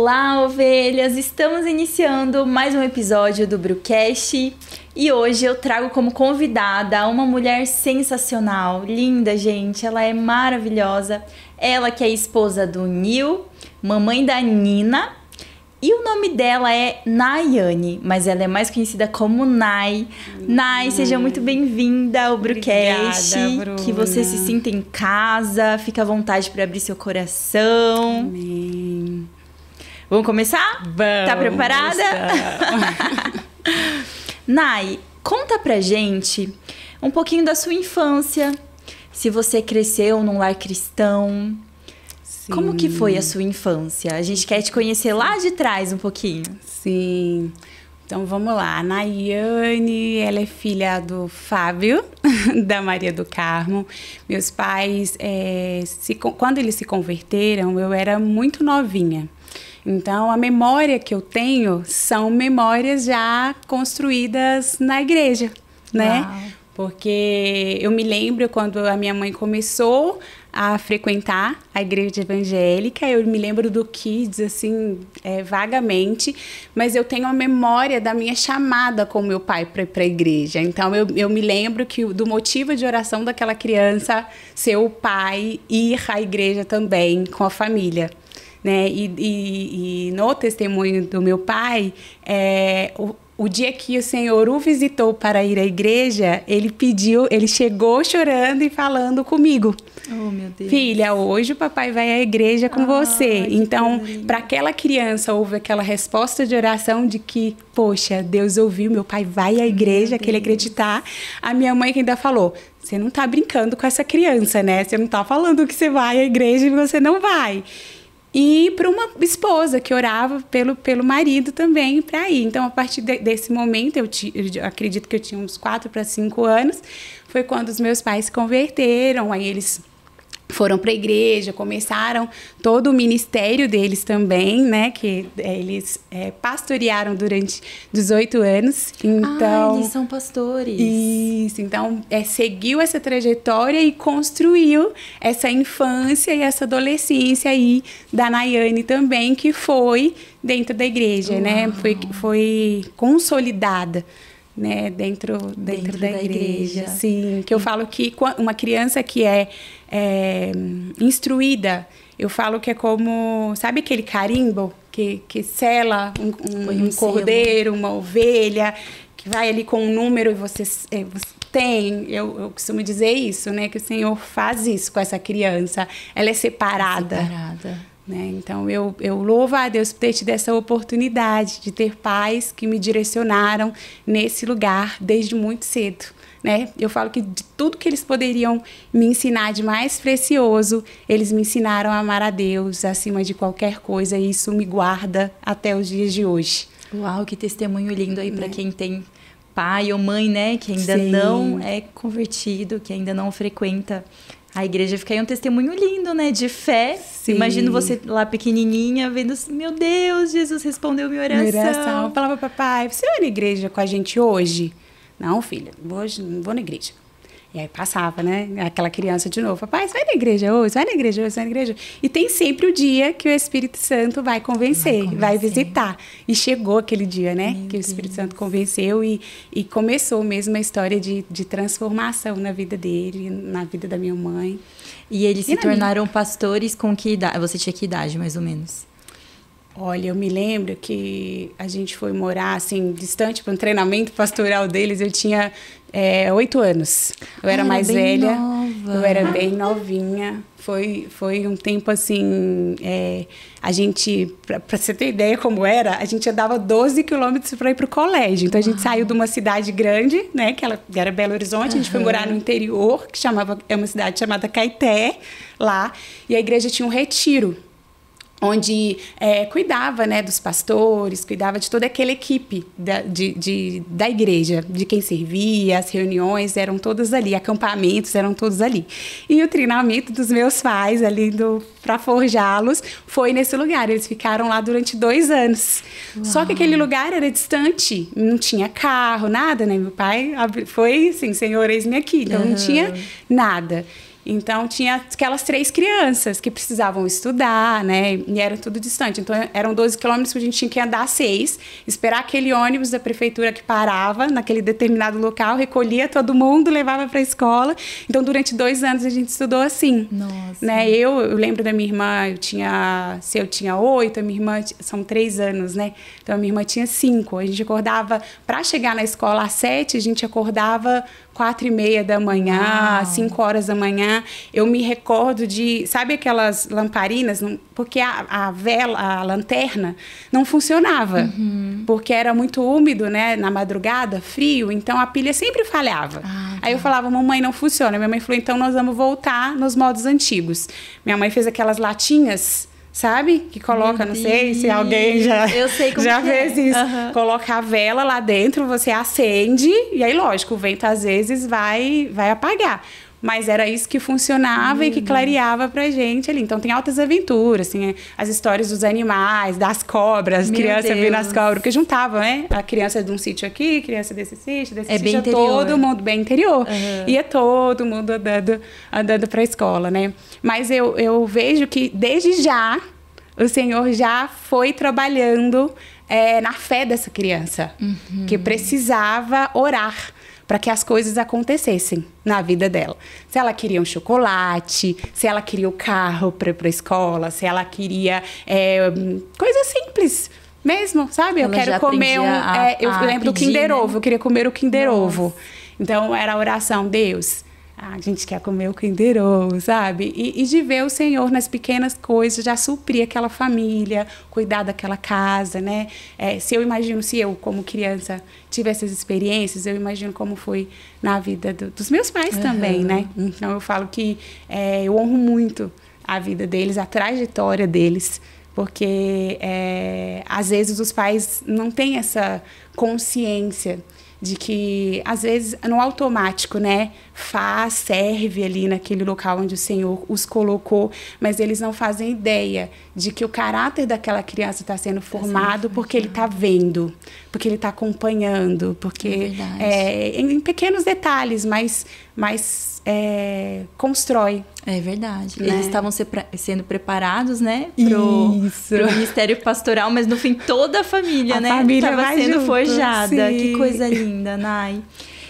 Olá, ovelhas! Estamos iniciando mais um episódio do Brucast e hoje eu trago como convidada uma mulher sensacional, linda, gente. Ela é maravilhosa. Ela que é esposa do Nil, mamãe da Nina, e o nome dela é Nayane, mas ela é mais conhecida como Nay. Nay, seja muito bem-vinda ao Brucast. Obrigada, Bruna. Que você se sinta em casa, fica à vontade para abrir seu coração. Amém. Vamos começar? Vamos. Tá preparada? Nay, conta pra gente um pouquinho da sua infância. Se você cresceu num lar cristão. Sim. Como que foi a sua infância? A gente quer te conhecer lá de trás um pouquinho. Sim. Então vamos lá. A Nayane, ela é filha do Fábio, da Maria do Carmo. Meus pais, quando eles se converteram, eu era muito novinha. Então, a memória que eu tenho são memórias já construídas na igreja, né? Uau. Porque eu me lembro quando a minha mãe começou a frequentar a igreja evangélica, eu me lembro do Kids, assim, vagamente, mas eu tenho a memória da minha chamada com meu pai para ir para a igreja. Então, eu me lembro do motivo de oração daquela criança ser o pai ir à igreja também com a família. Né? E no testemunho do meu pai, o dia que o Senhor o visitou para ir à igreja, ele chegou chorando e falando comigo. Oh, meu Deus. Filha, hoje o papai vai à igreja com você. Então, para aquela criança, houve aquela resposta de oração de que, poxa, Deus ouviu, meu pai vai à igreja, que ele acreditar. A minha mãe que ainda falou, você não tá brincando com essa criança, né? Você não tá falando que você vai à igreja e você não vai. E para uma esposa que orava pelo marido também para ir. Então, a partir desse momento, eu acredito que eu tinha uns 4 para 5 anos, foi quando os meus pais se converteram, aí eles foram para a igreja, começaram todo o ministério deles também, né? Que eles pastorearam durante 18 anos. Então, eles são pastores. Isso, então seguiu essa trajetória e construiu essa infância e essa adolescência aí da Nayane também, que foi dentro da igreja, Uau. Né? Foi consolidada. Né, dentro da igreja. Sim, que eu falo que uma criança que é instruída, eu falo que é como, sabe aquele carimbo que sela um cordeiro, uma ovelha, que vai ali com um número e você tem, eu costumo dizer isso, né, que o Senhor faz isso com essa criança, ela é separada. Né? Então, eu louvo a Deus por ter tido essa oportunidade de ter pais que me direcionaram nesse lugar desde muito cedo. Né? Eu falo que de tudo que eles poderiam me ensinar de mais precioso, eles me ensinaram a amar a Deus acima de qualquer coisa, e isso me guarda até os dias de hoje. Uau, que testemunho lindo aí para quem tem pai ou mãe, né, que ainda Sim. não é convertido, que ainda não frequenta a igreja. Fica aí um testemunho lindo, né? De fé. Sim. Imagino você lá pequenininha, vendo, meu Deus, Jesus respondeu minha oração. Eu falava, papai, você vai na igreja com a gente hoje? Não, filha, hoje não vou na igreja. E aí passava, né? Aquela criança de novo. Papai, você vai na igreja hoje? Vai na igreja hoje? Vai na igreja hoje? E tem sempre o dia que o Espírito Santo vai convencer, vai visitar. E chegou aquele dia, né? Meu que o Espírito Deus. Santo convenceu e começou mesmo a história de transformação na vida dele, na vida da minha mãe. E eles se tornaram pastores com que idade? Você tinha que idade, mais ou menos? Olha, eu me lembro que a gente foi morar, assim, distante para um treinamento pastoral deles. Eu tinha 8 anos. Eu era mais velha. Nova. Eu era bem novinha. Foi um tempo, assim... a gente, para você ter ideia como era, a gente andava 12 quilômetros para ir para o colégio. Então, a gente saiu de uma cidade grande, né? Que era Belo Horizonte. A gente foi morar no interior, é uma cidade chamada Caeté, lá. E a igreja tinha um retiro, onde cuidava, né, dos pastores, cuidava de toda aquela equipe da igreja, de quem servia, as reuniões eram todas ali, acampamentos eram todos ali. E o treinamento dos meus pais, ali para forjá-los, foi nesse lugar. Eles ficaram lá durante 2 anos. Uau. Só que aquele lugar era distante, não tinha carro, nada, né? Meu pai foi assim, Senhor, eis-me aqui, então não tinha nada. Então, tinha aquelas 3 crianças que precisavam estudar, né? E era tudo distante. Então, eram 12 quilômetros que a gente tinha que andar 6, esperar aquele ônibus da prefeitura que parava naquele determinado local, recolhia todo mundo, levava para a escola. Então, durante 2 anos, a gente estudou assim. Nossa. Né? Eu lembro da minha irmã, se eu tinha 8, a minha irmã, são 3 anos, né? Então, a minha irmã tinha 5. A gente acordava, para chegar na escola às 7, a gente acordava 4h30 da manhã, 5 horas da manhã. Eu me recordo de, sabe aquelas lamparinas? Porque a vela, a lanterna, não funcionava. Porque era muito úmido, né? Na madrugada, frio, então a pilha sempre falhava. Aí eu falava, mamãe, não funciona. Minha mãe falou, então nós vamos voltar nos modos antigos. Minha mãe fez aquelas latinhas, sabe? Que coloca, não sei se alguém eu sei como já fez isso. Coloca a vela lá dentro, você acende, e aí, lógico, o vento às vezes vai apagar. Mas era isso que funcionava e que clareava pra gente ali. Então, tem altas aventuras, assim, as histórias dos animais, das cobras, criança vendo as cobras, porque juntavam, né? A criança de um sítio aqui, criança desse sítio, bem interior. Todo mundo bem interior. Ia todo mundo andando pra escola, né? Mas eu vejo que, desde já, o Senhor já foi trabalhando na fé dessa criança, que precisava orar para que as coisas acontecessem na vida dela. Se ela queria um chocolate, se ela queria o carro para a escola, se ela queria coisa simples mesmo, sabe? Ela eu quero comer eu lembro do Kinder Ovo, eu queria comer o Kinder Ovo. Então, era a oração, Deus, a gente quer comer o Kinder Ovo, sabe? E de ver o Senhor nas pequenas coisas, já suprir aquela família, cuidar daquela casa, né? Se eu, como criança, tive essas experiências, eu imagino como foi na vida dos meus pais também, né? Então, eu falo que eu honro muito a vida deles, a trajetória deles, porque às vezes os pais não têm essa consciência de que, às vezes, no automático, né? Serve ali naquele local onde o Senhor os colocou, mas eles não fazem ideia de que o caráter daquela criança está sendo formado porque ele está vendo, porque ele está acompanhando, porque em pequenos detalhes, mas constrói. É verdade. Né? Eles estavam sendo preparados, né? Pro ministério pastoral, mas no fim toda a família, né? Estava sendo junto, forjada. Sim. Que coisa linda, Nay.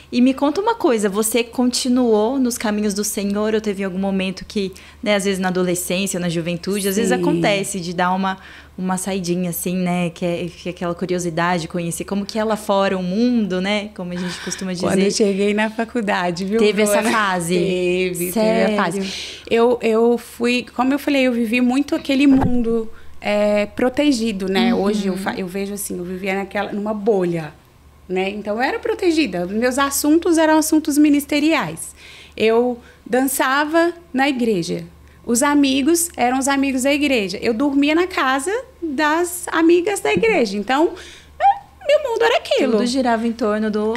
E me conta uma coisa, você continuou nos caminhos do Senhor ou teve algum momento que, né, às vezes na adolescência, na juventude, às vezes acontece de dar uma saidinha assim, né, que é aquela curiosidade, conhecer como que é lá fora o mundo, né, como a gente costuma dizer. Quando eu cheguei na faculdade, viu? Teve essa fase? Teve a fase. Eu fui, como eu falei, eu vivi muito aquele mundo protegido, né, hoje eu vejo assim, eu vivia numa bolha, né? Então, eu era protegida. Meus assuntos eram assuntos ministeriais. Eu dançava na igreja. Os amigos eram os amigos da igreja. Eu dormia na casa das amigas da igreja. Então, meu mundo era aquilo. Tudo girava em torno do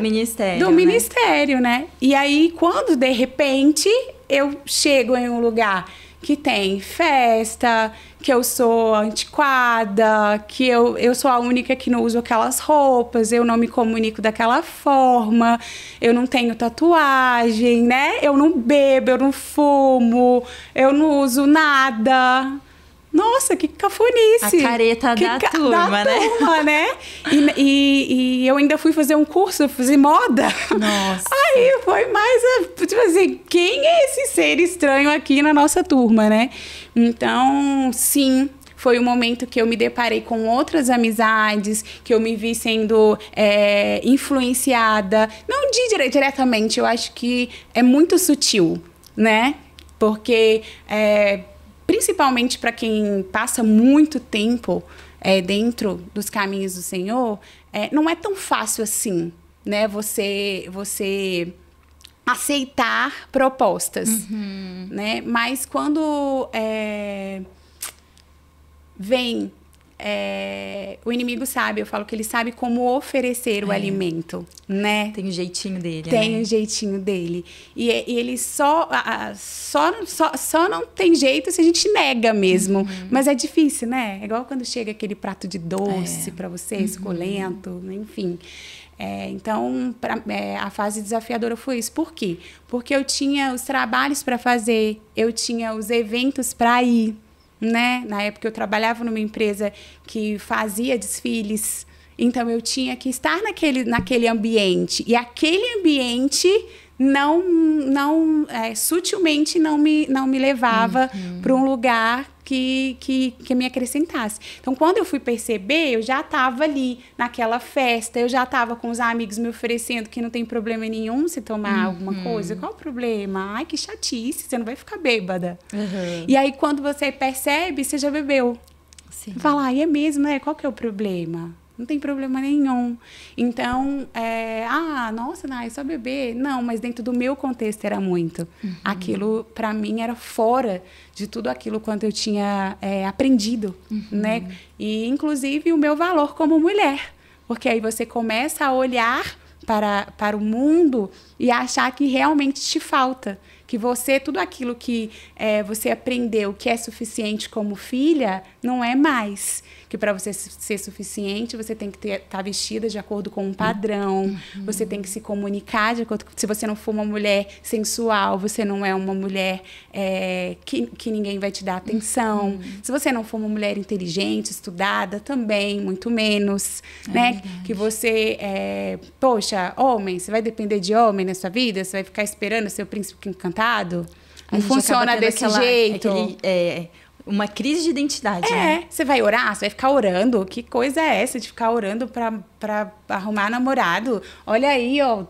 ministério. Do ministério, né? E aí, quando, de repente, eu chego em um lugar que tem festa, que eu sou antiquada, que eu sou a única que não uso aquelas roupas, eu não me comunico daquela forma, eu não tenho tatuagem, né? Eu não bebo, eu não fumo, eu não uso nada. Nossa, que cafonice! A careta da turma, né? E eu ainda fui fazer um curso, fazer moda. Nossa! Aí foi mais, tipo assim, quem é esse ser estranho aqui na nossa turma, né? Então, sim, foi o momento que eu me deparei com outras amizades, que eu me vi sendo influenciada. Não diretamente, eu acho que é muito sutil, né? Porque... principalmente para quem passa muito tempo dentro dos caminhos do Senhor, não é tão fácil assim, né? Você aceitar propostas, né? Mas quando vem o inimigo sabe, eu falo que ele sabe como oferecer o alimento, né? Tem o jeitinho dele, Tem né? o jeitinho dele. E ele só não tem jeito se a gente nega mesmo. Mas é difícil, né? É igual quando chega aquele prato de doce pra você, suculento, enfim. Então, a fase desafiadora foi isso. Por quê? Porque eu tinha os trabalhos para fazer, eu tinha os eventos para ir, né? Na época eu trabalhava numa empresa que fazia desfiles, então eu tinha que estar naquele ambiente. E aquele ambiente sutilmente não me levava para um lugar que me acrescentasse. Então, quando eu fui perceber, eu já estava ali naquela festa, eu já estava com os amigos me oferecendo que não tem problema nenhum se tomar alguma coisa. Qual o problema? Ai, que chatice, você não vai ficar bêbada. E aí, quando você percebe, você já bebeu. Sim. Fala, ai, é mesmo, né? Qual que é o problema? Não tem problema nenhum. Então, nossa, Nay, só beber. Não, mas dentro do meu contexto era muito. Aquilo, para mim, era fora de tudo aquilo quanto eu tinha aprendido, né? E, inclusive, o meu valor como mulher. Porque aí você começa a olhar para o mundo e achar que realmente te falta. Que tudo aquilo que você aprendeu que é suficiente como filha, não é mais. Que para você ser suficiente, você tem que estar vestida de acordo com um padrão, você tem que se comunicar de acordo. Se você não for uma mulher sensual, você não é uma mulher que ninguém vai te dar atenção. Se você não for uma mulher inteligente, estudada, também, muito menos. Né? Que você, poxa, homem, você vai depender de homem na sua vida? Você vai ficar esperando seu príncipe encantado? Não funciona desse jeito. Uma crise de identidade, né? Você vai orar? Você vai ficar orando? Que coisa é essa de ficar orando pra arrumar namorado? Olha aí, ó,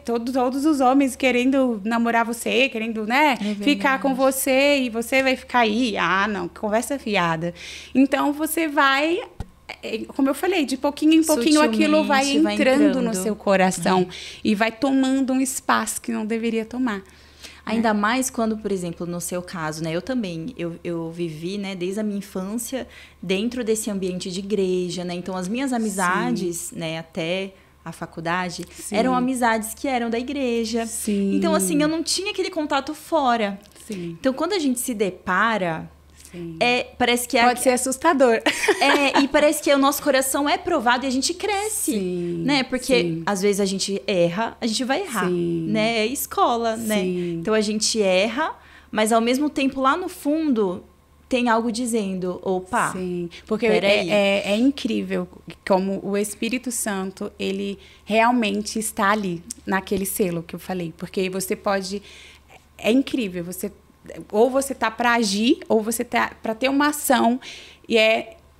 todos os homens querendo namorar você, querendo, né, ficar com você, e você vai ficar aí. Ah, não, que conversa fiada. Então, você vai, como eu falei, de pouquinho em pouquinho aquilo vai entrando no seu coração e vai tomando um espaço que não deveria tomar. Ainda mais quando, por exemplo, no seu caso, né? Eu também, eu vivi, né, desde a minha infância dentro desse ambiente de igreja, né? Então, as minhas amizades, né, até a faculdade, eram amizades que eram da igreja. Sim. Então, assim, eu não tinha aquele contato fora. Sim. Então, quando a gente se depara... parece que pode ser assustador. E parece que o nosso coração é provado e a gente cresce, né? Porque às vezes a gente erra, a gente vai errar, né? É escola, né? Então a gente erra, mas ao mesmo tempo lá no fundo tem algo dizendo, opa, porque é incrível como o Espírito Santo, ele realmente está ali, naquele selo que eu falei. Porque você pode... É incrível, ou você tá para agir, ou você tá para ter uma ação, e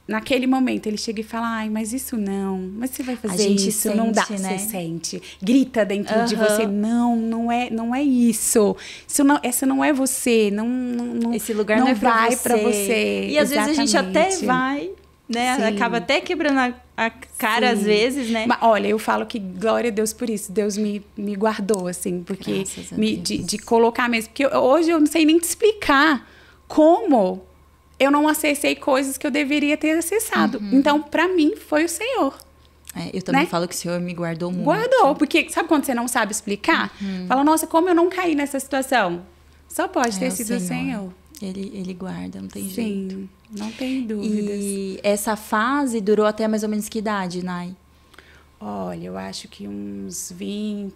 naquele momento ele chega e fala, ai, mas isso não, mas você vai fazer isso, sente, não dá, né? você sente, grita dentro de você, não é isso não, essa não é você, não esse lugar não é vai para você. E às vezes a gente até vai, né? Acaba até quebrando a cara às vezes, né? Mas, olha, eu falo que glória a Deus por isso. Deus me guardou, assim, porque de colocar mesmo. Porque hoje eu não sei nem te explicar como eu não acessei coisas que eu deveria ter acessado. Então, pra mim, foi o Senhor. Eu também falo que o Senhor me guardou muito. Guardou, porque sabe quando você não sabe explicar? Fala, nossa, como eu não caí nessa situação? Só pode ter sido o Senhor. Ele guarda, não tem jeito. Sim, não tem dúvidas. E essa fase durou até mais ou menos que idade, Nay? Olha, eu acho que uns 20...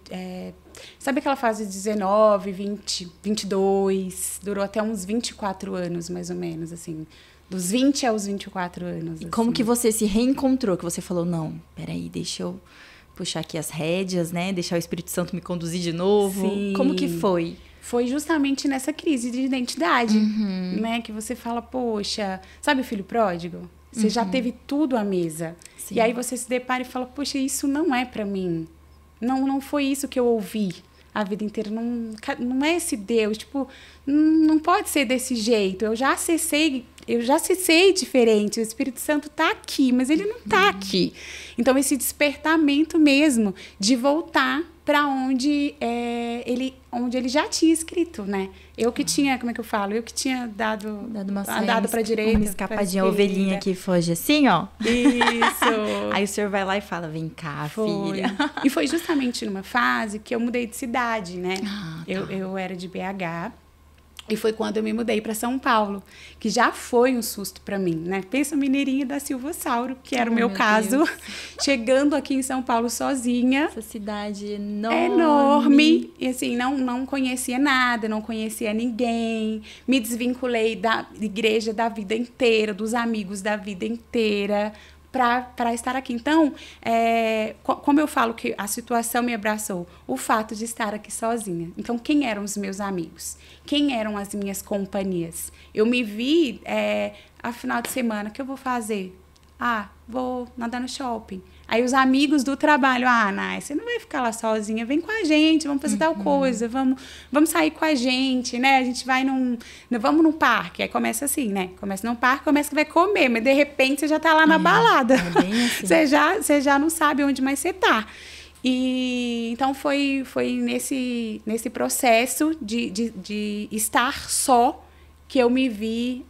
sabe aquela fase de 19, 20, 22? Durou até uns 24 anos, mais ou menos, assim. Dos 20 aos 24 anos. E como que você se reencontrou? Que você falou, não, peraí, deixa eu puxar aqui as rédeas, né? Deixar o Espírito Santo me conduzir de novo. Sim. Como que foi? Foi justamente nessa crise de identidade, né? Que você fala, poxa... Sabe o filho pródigo? Você já teve tudo à mesa. Sim. E aí você se depara e fala, poxa, isso não é pra mim. Não foi isso que eu ouvi a vida inteira. Não é esse Deus. Tipo, não pode ser desse jeito. Eu já acessei eu já sei diferente, o Espírito Santo está aqui, mas ele não está aqui. Então, esse despertamento mesmo de voltar para onde ele já tinha escrito, né? Eu que tinha, como é que eu falo? Eu que tinha andado para a direita. Uma escapadinha, ovelhinha que foge assim, ó. Isso. Aí o senhor vai lá e fala, vem cá, filha. E foi justamente numa fase que eu mudei de cidade, né? Tá. Eu era de BH. E foi quando eu me mudei para São Paulo, que já foi um susto para mim, né? Pensa mineirinha da Silva Sauro, que era o meu caso, chegando aqui em São Paulo sozinha. Essa cidade enorme. Enorme. E assim, não conhecia nada, não conhecia ninguém. Me desvinculei da igreja da vida inteira, dos amigos da vida inteira, para estar aqui. Então, como eu falo que a situação me abraçou, o fato de estar aqui sozinha. Então, quem eram os meus amigos? Quem eram as minhas companhias? Eu me vi, a final de semana, o que eu vou fazer? Vou nadar no shopping. Aí os amigos do trabalho, Nai, você não vai ficar lá sozinha, vem com a gente, vamos fazer tal coisa, vamos sair com a gente, né? A gente vai vamos num parque. Aí começa assim, né? Começa num parque, começa que vai comer, mas de repente você já tá lá na balada. É bem assim. Você já não sabe onde mais você tá. E então foi nesse processo de estar só que eu me vi,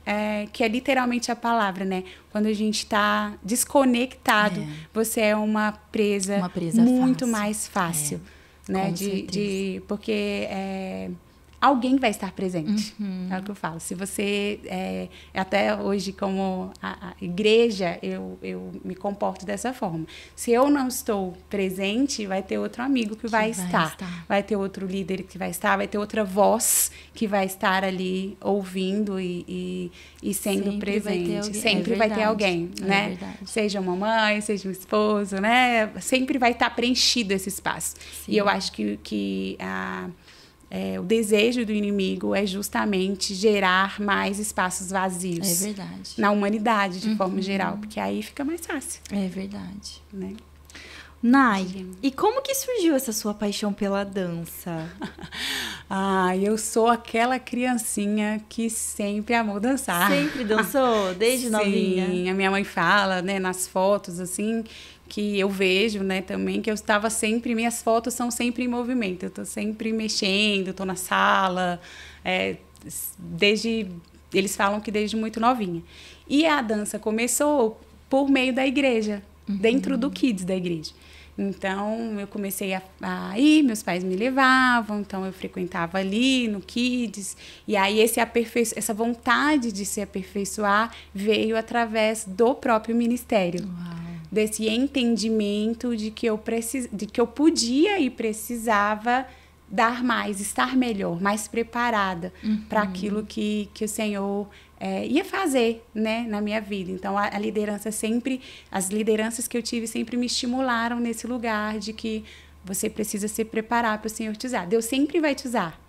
que é literalmente a palavra, né? Quando a gente está desconectado, você é uma presa muito fácil. Mais fácil, né? Com Porque alguém vai estar presente, é o que eu falo. Se você, até hoje como a igreja, eu me comporto dessa forma. Se eu não estou presente, vai ter outro amigo que vai estar. Vai ter outro líder que vai estar, vai ter outra voz que vai estar ali ouvindo e sendo presente. Sempre vai ter alguém, né? Seja uma mãe, seja um esposo, né? Sempre vai estar preenchido esse espaço. Sim. E eu acho que o desejo do inimigo é justamente gerar mais espaços vazios. É verdade. Na humanidade, de forma geral, porque aí fica mais fácil. É verdade. Né? Nai, e como que surgiu essa sua paixão pela dança? Eu sou aquela criancinha que sempre amou dançar. Sempre dançou? Desde novinha? Sim, a minha mãe fala, né, nas fotos, assim, que eu vejo, né, também, que eu estava sempre, minhas fotos são sempre em movimento, eu estou sempre mexendo, estou na sala, eles falam que desde muito novinha. E a dança começou por meio da igreja, dentro do Kids da igreja. Então, eu comecei a ir, meus pais me levavam, então eu frequentava ali no Kids, e aí essa vontade de se aperfeiçoar veio através do próprio ministério. Uau. Desse entendimento de que eu podia e precisava dar mais, estar melhor, mais preparada para aquilo que o Senhor ia fazer, né, na minha vida. Então, a liderança as lideranças que eu tive sempre me estimularam nesse lugar de que você precisa se preparar para o Senhor te usar. Deus sempre vai te usar.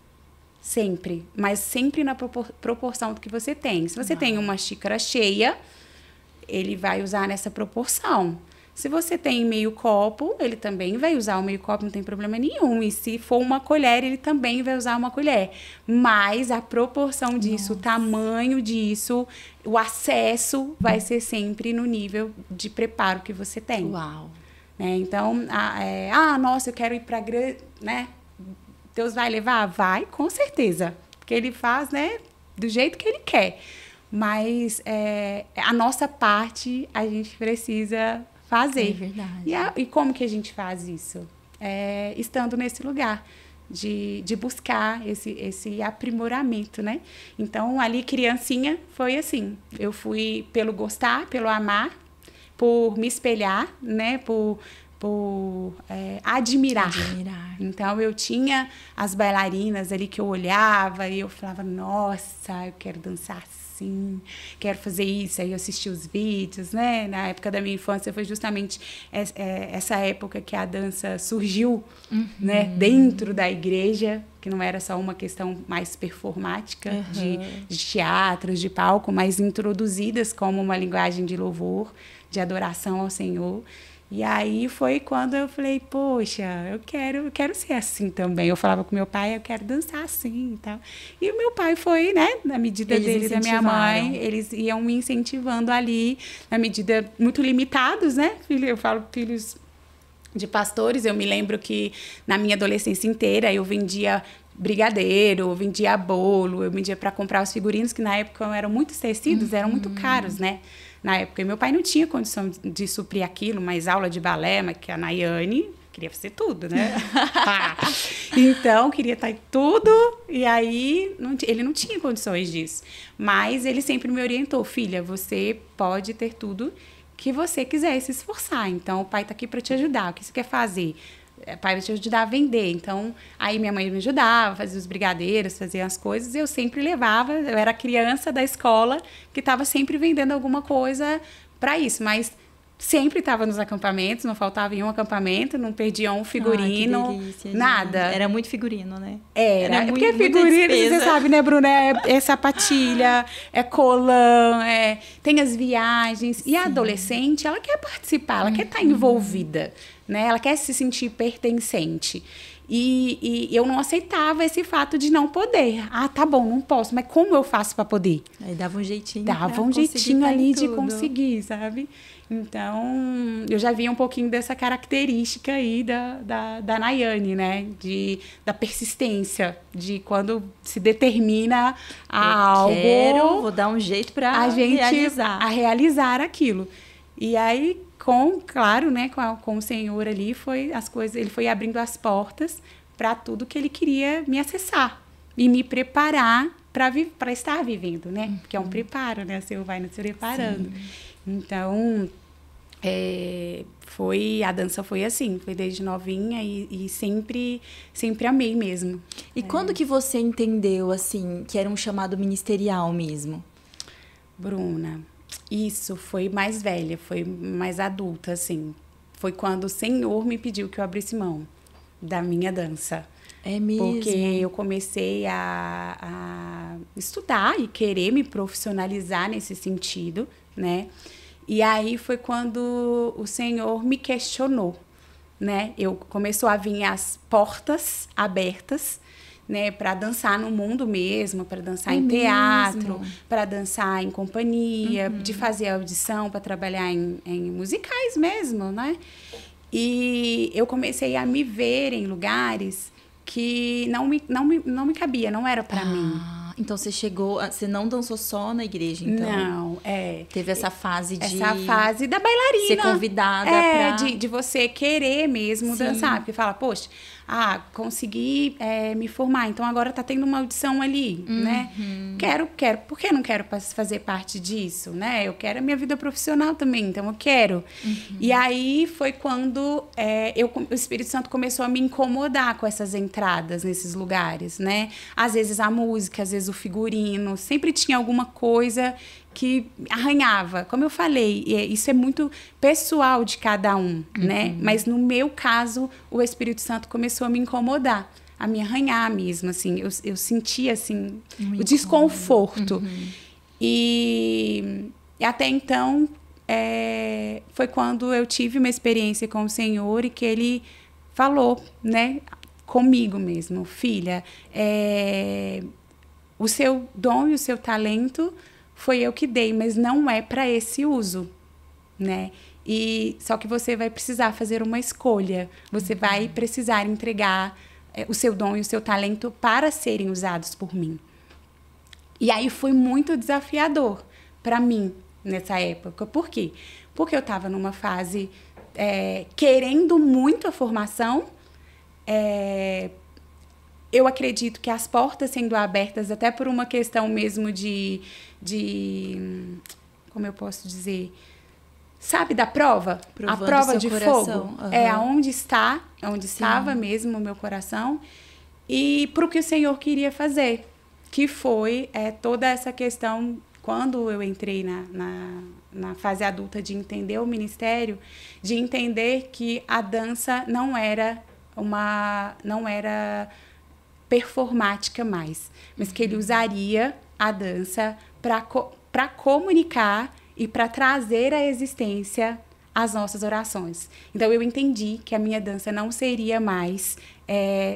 Sempre. Mas sempre na proporção do que você tem. Se você tem uma xícara cheia, ele vai usar nessa proporção. Se você tem meio copo, ele também vai usar o meio copo, não tem problema nenhum. E se for uma colher, ele também vai usar uma colher. Mas a proporção disso, o tamanho disso, o acesso vai ser sempre no nível de preparo que você tem. Uau! Então, nossa, eu quero ir para a igreja, né? Deus vai levar? Vai, com certeza. Porque ele faz, né, do jeito que ele quer. Mas a nossa parte, a gente precisa fazer. É verdade. E como que a gente faz isso? Estando nesse lugar de buscar esse aprimoramento, né? Então, ali, criancinha, foi assim. Eu fui pelo gostar, pelo amar, por me espelhar, né? Por admirar. Então, eu tinha as bailarinas ali que eu olhava e eu falava, nossa, eu quero dançar assim, quero fazer isso. Aí eu assisti os vídeos, né? Na época da minha infância foi justamente essa época que a dança surgiu, né? Dentro da igreja, que não era só uma questão mais performática, de teatros, de palco, mas introduzidas como uma linguagem de louvor, de adoração ao Senhor. E aí foi quando eu falei, poxa, eu quero ser assim também. Eu falava com meu pai, eu quero dançar assim e tal. E o meu pai foi, né, na medida dele e da minha mãe, eles iam me incentivando ali, na medida muito limitados, né? Eu falo filhos de pastores. Eu me lembro que na minha adolescência inteira eu vendia brigadeiro, eu vendia bolo, eu vendia para comprar os figurinos, que na época eram muito tecidos, eram muito caros, né? Na época, e meu pai não tinha condição de suprir aquilo, mas aula de balé, mas que a Nayane queria fazer tudo, né? Então, queria estar em tudo, e aí ele não tinha condições disso. Mas ele sempre me orientou, filha, você pode ter tudo que você quiser se esforçar. Então, o pai está aqui para te ajudar. O que você quer fazer? O pai vai te ajudar a vender. Então, aí minha mãe me ajudava, fazia os brigadeiros, fazia as coisas. E eu sempre levava. Eu era a criança da escola que estava sempre vendendo alguma coisa para isso. Mas sempre estava nos acampamentos, não faltava em um acampamento, não perdia um figurino, que delícia, nada. Era muito figurino, né? Era muito, porque figurino, você sabe, né, Bruna? É sapatilha, é colã, tem as viagens. Sim. E a adolescente, ela quer participar, ela quer estar envolvida, né? Ela quer se sentir pertencente. E eu não aceitava esse fato de não poder. Ah, tá bom, não posso, mas como eu faço para poder? Aí dava um jeitinho. Dava um jeitinho ali de conseguir, sabe? Então, eu já via um pouquinho dessa característica aí da Nayane, né? Da persistência, de quando se determina algo... Vou dar um jeito para realizar aquilo. E aí, claro, né, com o Senhor ali, ele foi abrindo as portas para tudo que ele queria me acessar e me preparar para estar vivendo, né? Porque é um preparo, né? Você vai se preparando. Sim. Então, a dança foi assim, foi desde novinha e sempre amei mesmo. E quando que você entendeu, assim, que era um chamado ministerial mesmo? Bruna, isso foi mais velha, foi mais adulta, assim. Foi quando o Senhor me pediu que eu abrisse mão da minha dança. É mesmo? Porque eu comecei a estudar e querer me profissionalizar nesse sentido, né? E aí foi quando o Senhor me questionou, né? Começou a vir as portas abertas, né, para dançar no mundo mesmo, para dançar em teatro, para dançar em companhia, de fazer audição para trabalhar em musicais mesmo, né? E eu comecei a me ver em lugares que não me cabia, não era para mim. Então você não dançou só na igreja, então? Não, Teve essa fase Essa fase da bailarina. Ser convidada pra... de você querer mesmo dançar. Porque fala, poxa, consegui me formar, então agora tá tendo uma audição ali, né? Quero. Por que não quero fazer parte disso, né? Eu quero a minha vida profissional também, então eu quero. E aí foi quando o Espírito Santo começou a me incomodar com essas entradas nesses lugares, né? Às vezes a música, às vezes o figurino, sempre tinha alguma coisa que arranhava. Como eu falei, isso é muito pessoal de cada um, né? Mas no meu caso, o Espírito Santo começou a me incomodar, a me arranhar mesmo, assim. Eu sentia, assim, o desconforto. E até então, foi quando eu tive uma experiência com o Senhor e que Ele falou, né? Comigo mesmo, filha, o seu dom e o seu talento foi eu que dei, mas não é para esse uso, né? Só que você vai precisar fazer uma escolha. Você vai precisar entregar o seu dom e o seu talento para serem usados por mim. E aí foi muito desafiador para mim nessa época. Por quê? Porque eu estava numa fase querendo muito a formação. Eu acredito que as portas sendo abertas, até por uma questão mesmo de como eu posso dizer, sabe, da prova? Provando a prova de coração. Fogo. Onde estava mesmo o meu coração e para o que o Senhor queria fazer, que foi toda essa questão, quando eu entrei na fase adulta de entender o ministério, de entender que a dança não era performática mais, mas que ele usaria a dança para comunicar e para trazer à existência as nossas orações. Então, eu entendi que a minha dança não seria mais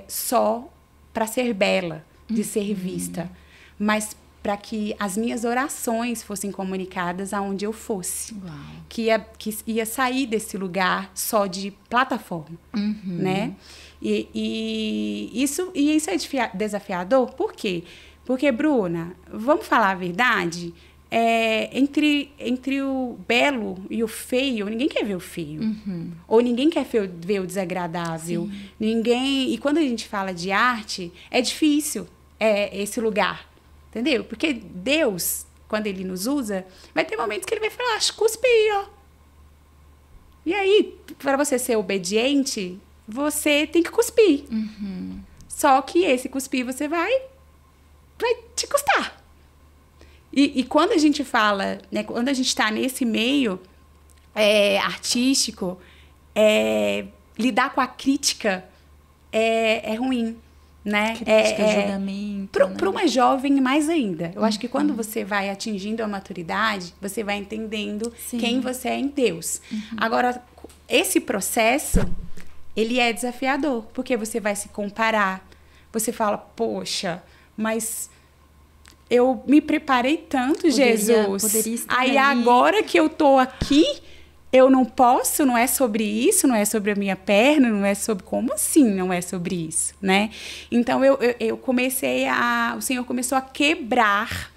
só para ser bela, de ser vista, mas para que as minhas orações fossem comunicadas aonde eu fosse. Uau. Que ia sair desse lugar só de plataforma, né? E isso é desafiador. Por quê? Porque, Bruna, vamos falar a verdade? Entre o belo e o feio, ninguém quer ver o feio. Ou ninguém quer ver o desagradável. E quando a gente fala de arte, é difícil esse lugar. Entendeu? Porque Deus, quando Ele nos usa, vai ter momentos que Ele vai falar, cuspe aí, ó. E aí, para você ser obediente, você tem que cuspir. Só que esse cuspir você vai te custar. E quando a gente fala, né, quando a gente está nesse meio artístico, lidar com a crítica é ruim. Né? Crítica, julgamento. Para uma jovem, mais ainda. Eu acho que quando você vai atingindo a maturidade, você vai entendendo quem você é em Deus. Agora, esse processo, ele é desafiador, porque você vai se comparar. Você fala, poxa, mas eu me preparei tanto, Jesus. Poderia estar aí agora que eu tô aqui, eu não posso, não é sobre isso, não é sobre a minha perna, não é sobre... Como assim não é sobre isso, né? Então, eu comecei o Senhor começou a quebrar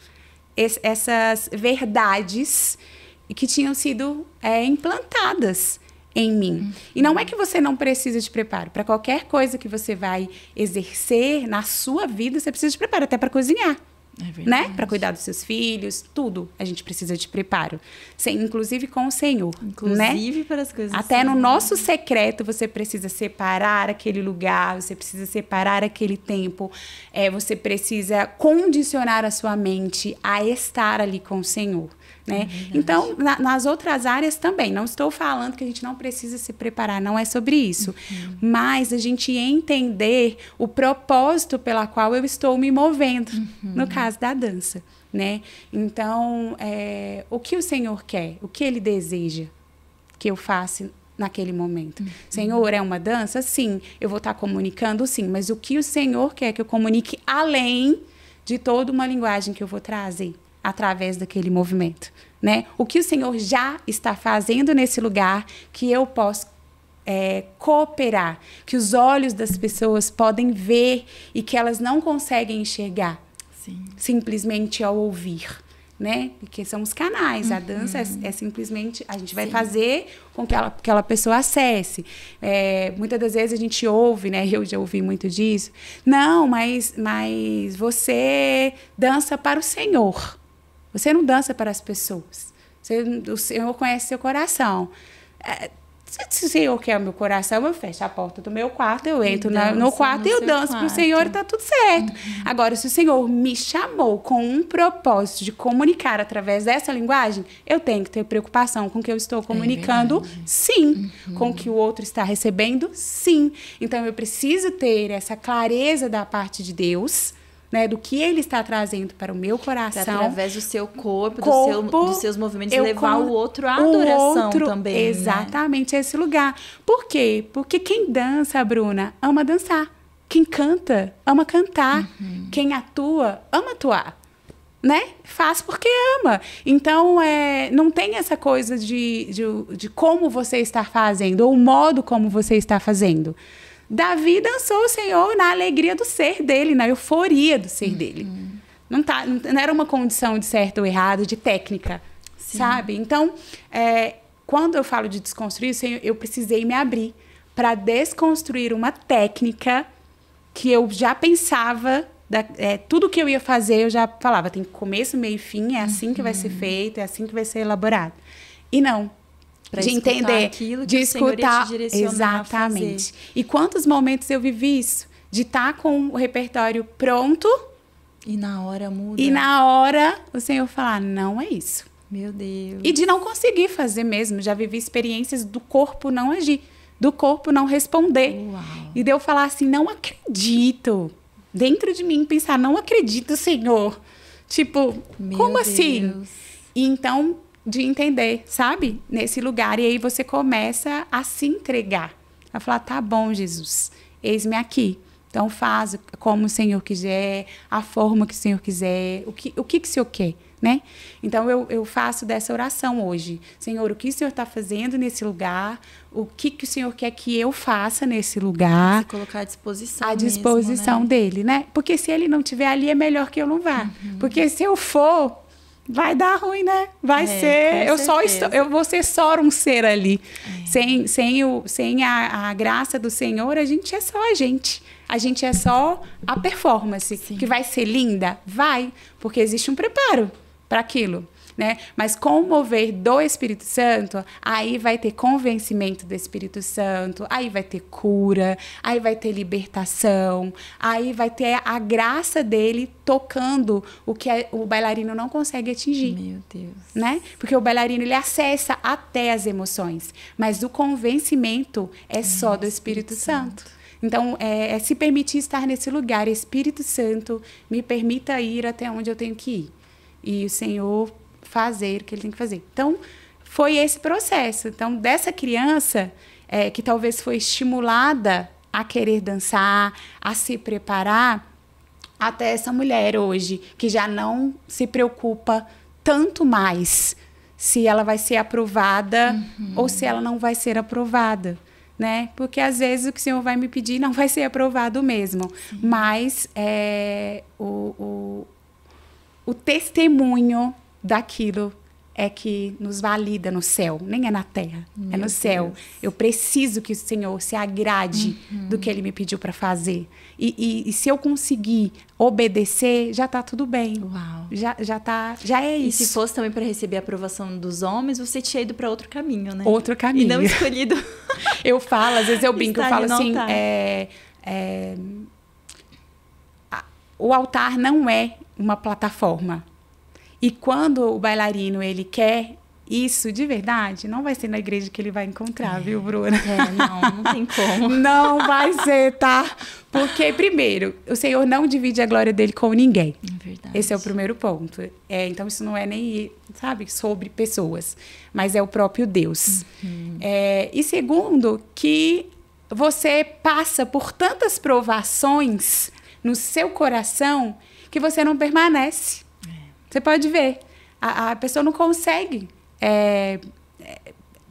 essas verdades que tinham sido implantadas em mim. E não é que você não precisa de preparo. Para qualquer coisa que você vai exercer na sua vida, você precisa de preparo, até para cozinhar. Né? Para cuidar dos seus filhos, tudo a gente precisa de preparo. inclusive com o Senhor. Inclusive, né? Para as coisas. Até no nosso secreto você precisa separar aquele lugar, você precisa separar aquele tempo, você precisa condicionar a sua mente a estar ali com o Senhor. Né? Então, nas outras áreas também. Não estou falando que a gente não precisa se preparar, não é sobre isso. Mas a gente entender o propósito pela qual eu estou me movendo, no caso da dança. Né? Então, o que o Senhor quer? O que Ele deseja que eu faça naquele momento? Senhor, é uma dança? Sim. Eu vou estar comunicando? Sim. Mas o que o Senhor quer que eu comunique além de toda uma linguagem que eu vou trazer através daquele movimento, né? O que o Senhor já está fazendo nesse lugar que eu posso cooperar, que os olhos das pessoas podem ver e que elas não conseguem enxergar simplesmente ao ouvir, né? Porque são os canais, a dança é simplesmente, a gente vai fazer com que aquela pessoa acesse. Muitas das vezes a gente ouve, né? Eu já ouvi muito disso. Não, mas você dança para o Senhor. Você não dança para as pessoas. O Senhor conhece seu coração. Se o Senhor quer o meu coração, eu fecho a porta do meu quarto, eu entro no quarto e eu danço para o Senhor e está tudo certo. Agora, se o Senhor me chamou com um propósito de comunicar através dessa linguagem, eu tenho que ter preocupação com o que eu estou comunicando, sim. Com o que o outro está recebendo, sim. Então, eu preciso ter essa clareza da parte de Deus, né, do que Ele está trazendo para o meu coração. Através do seu corpo, dos seus movimentos, levar o outro à adoração também. Exatamente, né? Esse lugar. Por quê? Porque quem dança, Bruna, ama dançar. Quem canta, ama cantar. Quem atua, ama atuar. Né? Faz porque ama. Então, não tem essa coisa de como você está fazendo, ou o modo como você está fazendo. Davi dançou o Senhor na alegria do ser dele, na euforia do ser dele. Não era uma condição de certo ou errado, de técnica, sabe? Então, quando eu falo de desconstruir, eu precisei me abrir para desconstruir uma técnica que eu já pensava, tudo que eu ia fazer, eu já falava, tem começo, meio e fim, é assim que vai ser feito, é assim que vai ser elaborado. E não. De entender, aquilo de que escutar, o Senhor ia te direcionar exatamente. a fazer. E quantos momentos eu vivi isso? De estar com o repertório pronto e na hora muda. E na hora o Senhor falar, não é isso. Meu Deus. E de não conseguir fazer mesmo. Já vivi experiências do corpo não agir, do corpo não responder. Uau. E de eu falar assim, não acredito. Dentro de mim pensar, não acredito, Senhor. Tipo, como assim? Deus. E então de entender, sabe? Nesse lugar. E aí você começa a se entregar. A falar, tá bom, Jesus, eis-me aqui. Então faz como o Senhor quiser, a forma que o Senhor quiser, o que o Senhor quer, né? Então eu faço dessa oração hoje. Senhor, o que o Senhor está fazendo nesse lugar? O que o Senhor quer que eu faça nesse lugar? Se colocar à disposição. À disposição mesmo, né? dele, né? Porque se ele não estiver ali, é melhor que eu não vá. Porque se eu for, vai dar ruim, né? Vai ser. Eu vou ser só um ser ali. Sem a graça do Senhor, a gente é só a gente. A gente é só a performance. Sim. Que vai ser linda? Vai. Porque existe um preparo para aquilo. Né? Mas com o mover do Espírito Santo, aí vai ter convencimento do Espírito Santo, aí vai ter cura, aí vai ter libertação, aí vai ter a graça dele tocando o que o bailarino não consegue atingir. Meu Deus. Né? Porque o bailarino, ele acessa até as emoções, mas o convencimento é só do Espírito Santo. Então, se permitir estar nesse lugar. Espírito Santo, me permita ir até onde eu tenho que ir. E o Senhor fazer o que ele tem que fazer. Então, foi esse processo. Então, dessa criança que talvez foi estimulada a querer dançar, a se preparar, até essa mulher hoje, que já não se preocupa tanto mais se ela vai ser aprovada ou se ela não vai ser aprovada. Né? Porque às vezes o que o Senhor vai me pedir não vai ser aprovado mesmo. Sim. Mas o testemunho daquilo é que nos valida no céu, nem é na terra, é no céu. Eu preciso que o Senhor se agrade do que Ele me pediu para fazer. E se eu conseguir obedecer, já está tudo bem. Uau. Já é isso. E se fosse também para receber a aprovação dos homens, você tinha ido para outro caminho, né? Outro caminho. E não escolhido. Eu falo, às vezes eu brinco, eu falo assim, o altar não é uma plataforma. E quando o bailarino, ele quer isso de verdade, não vai ser na igreja que ele vai encontrar, viu, Bruna? Não tem como. Não vai ser, tá? Porque, primeiro, o Senhor não divide a glória dele com ninguém. É verdade. Esse é o primeiro ponto. Então, isso não é nem, sabe, sobre pessoas, mas é o próprio Deus. E segundo, que você passa por tantas provações no seu coração que você não permanece. Você pode ver, a pessoa não consegue.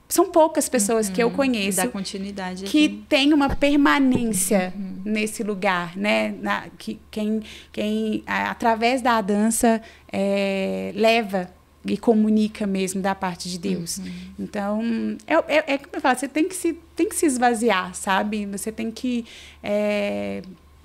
São poucas pessoas que eu conheço dá continuidade que aqui. tem uma permanência nesse lugar, né? Quem através da dança leva e comunica mesmo da parte de Deus. Então, como eu falo, você tem que se esvaziar, sabe? Você tem que...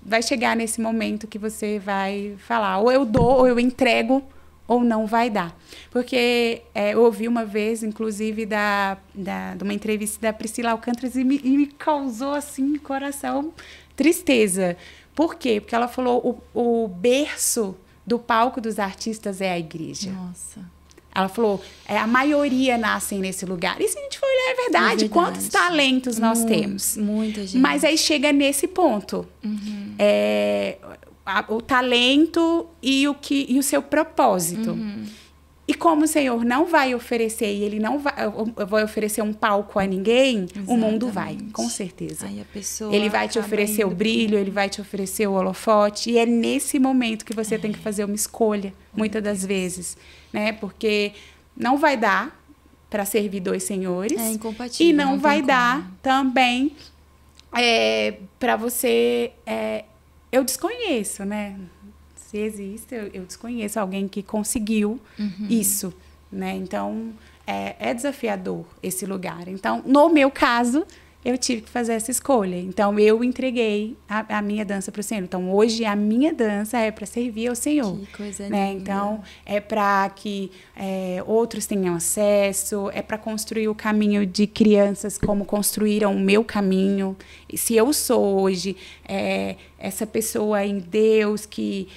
vai chegar nesse momento que você vai falar, ou eu dou, ou eu entrego, ou não vai dar. Porque eu ouvi uma vez, inclusive, de uma entrevista da Priscila Alcântara e me causou, assim, no coração, tristeza. Por quê? Porque ela falou, o berço do palco dos artistas é a igreja. Nossa. Ela falou, a maioria nascem nesse lugar. E se a gente for olhar, é verdade. Quantos talentos nós temos? Muita gente. Mas aí chega nesse ponto. O talento e o seu propósito. E como o Senhor não vai oferecer, e Ele não vai oferecer um palco a ninguém, o mundo vai, com certeza. Aí a pessoa ele vai te oferecer o brilho, ele vai te oferecer o holofote, e é nesse momento que você tem que fazer uma escolha, muitas das vezes, né? Porque não vai dar para servir dois senhores. É incompatível. E não vai dar também para você... eu desconheço, né? Se existe, eu desconheço alguém que conseguiu isso, né? Então, é desafiador esse lugar. Então, no meu caso, eu tive que fazer essa escolha. Então, eu entreguei a minha dança para o Senhor. Então, hoje, a minha dança é para servir ao Senhor. Que coisa né? linda. Então, é para que outros tenham acesso, é para construir o caminho de crianças como construíram o meu caminho. E se eu sou hoje essa pessoa em Deus que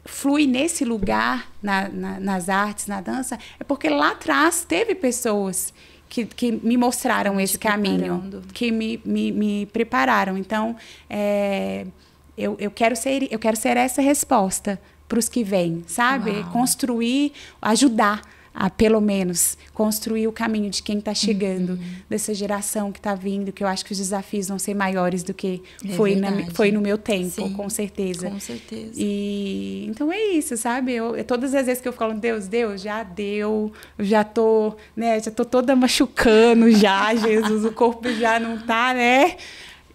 flui nesse lugar nas artes, na dança, é porque lá atrás teve pessoas que me mostraram esse caminho, que me prepararam. Então, eu quero ser essa resposta para os que vêm, sabe? Uau. Construir, ajudar a pelo menos, construir o caminho de quem está chegando, dessa geração que está vindo, que eu acho que os desafios vão ser maiores do que foi no meu tempo, Sim, com certeza. Com certeza. E então é isso, sabe? Todas as vezes que eu falo, Deus, já deu, eu já tô toda machucando já, Jesus, o corpo já não tá, né?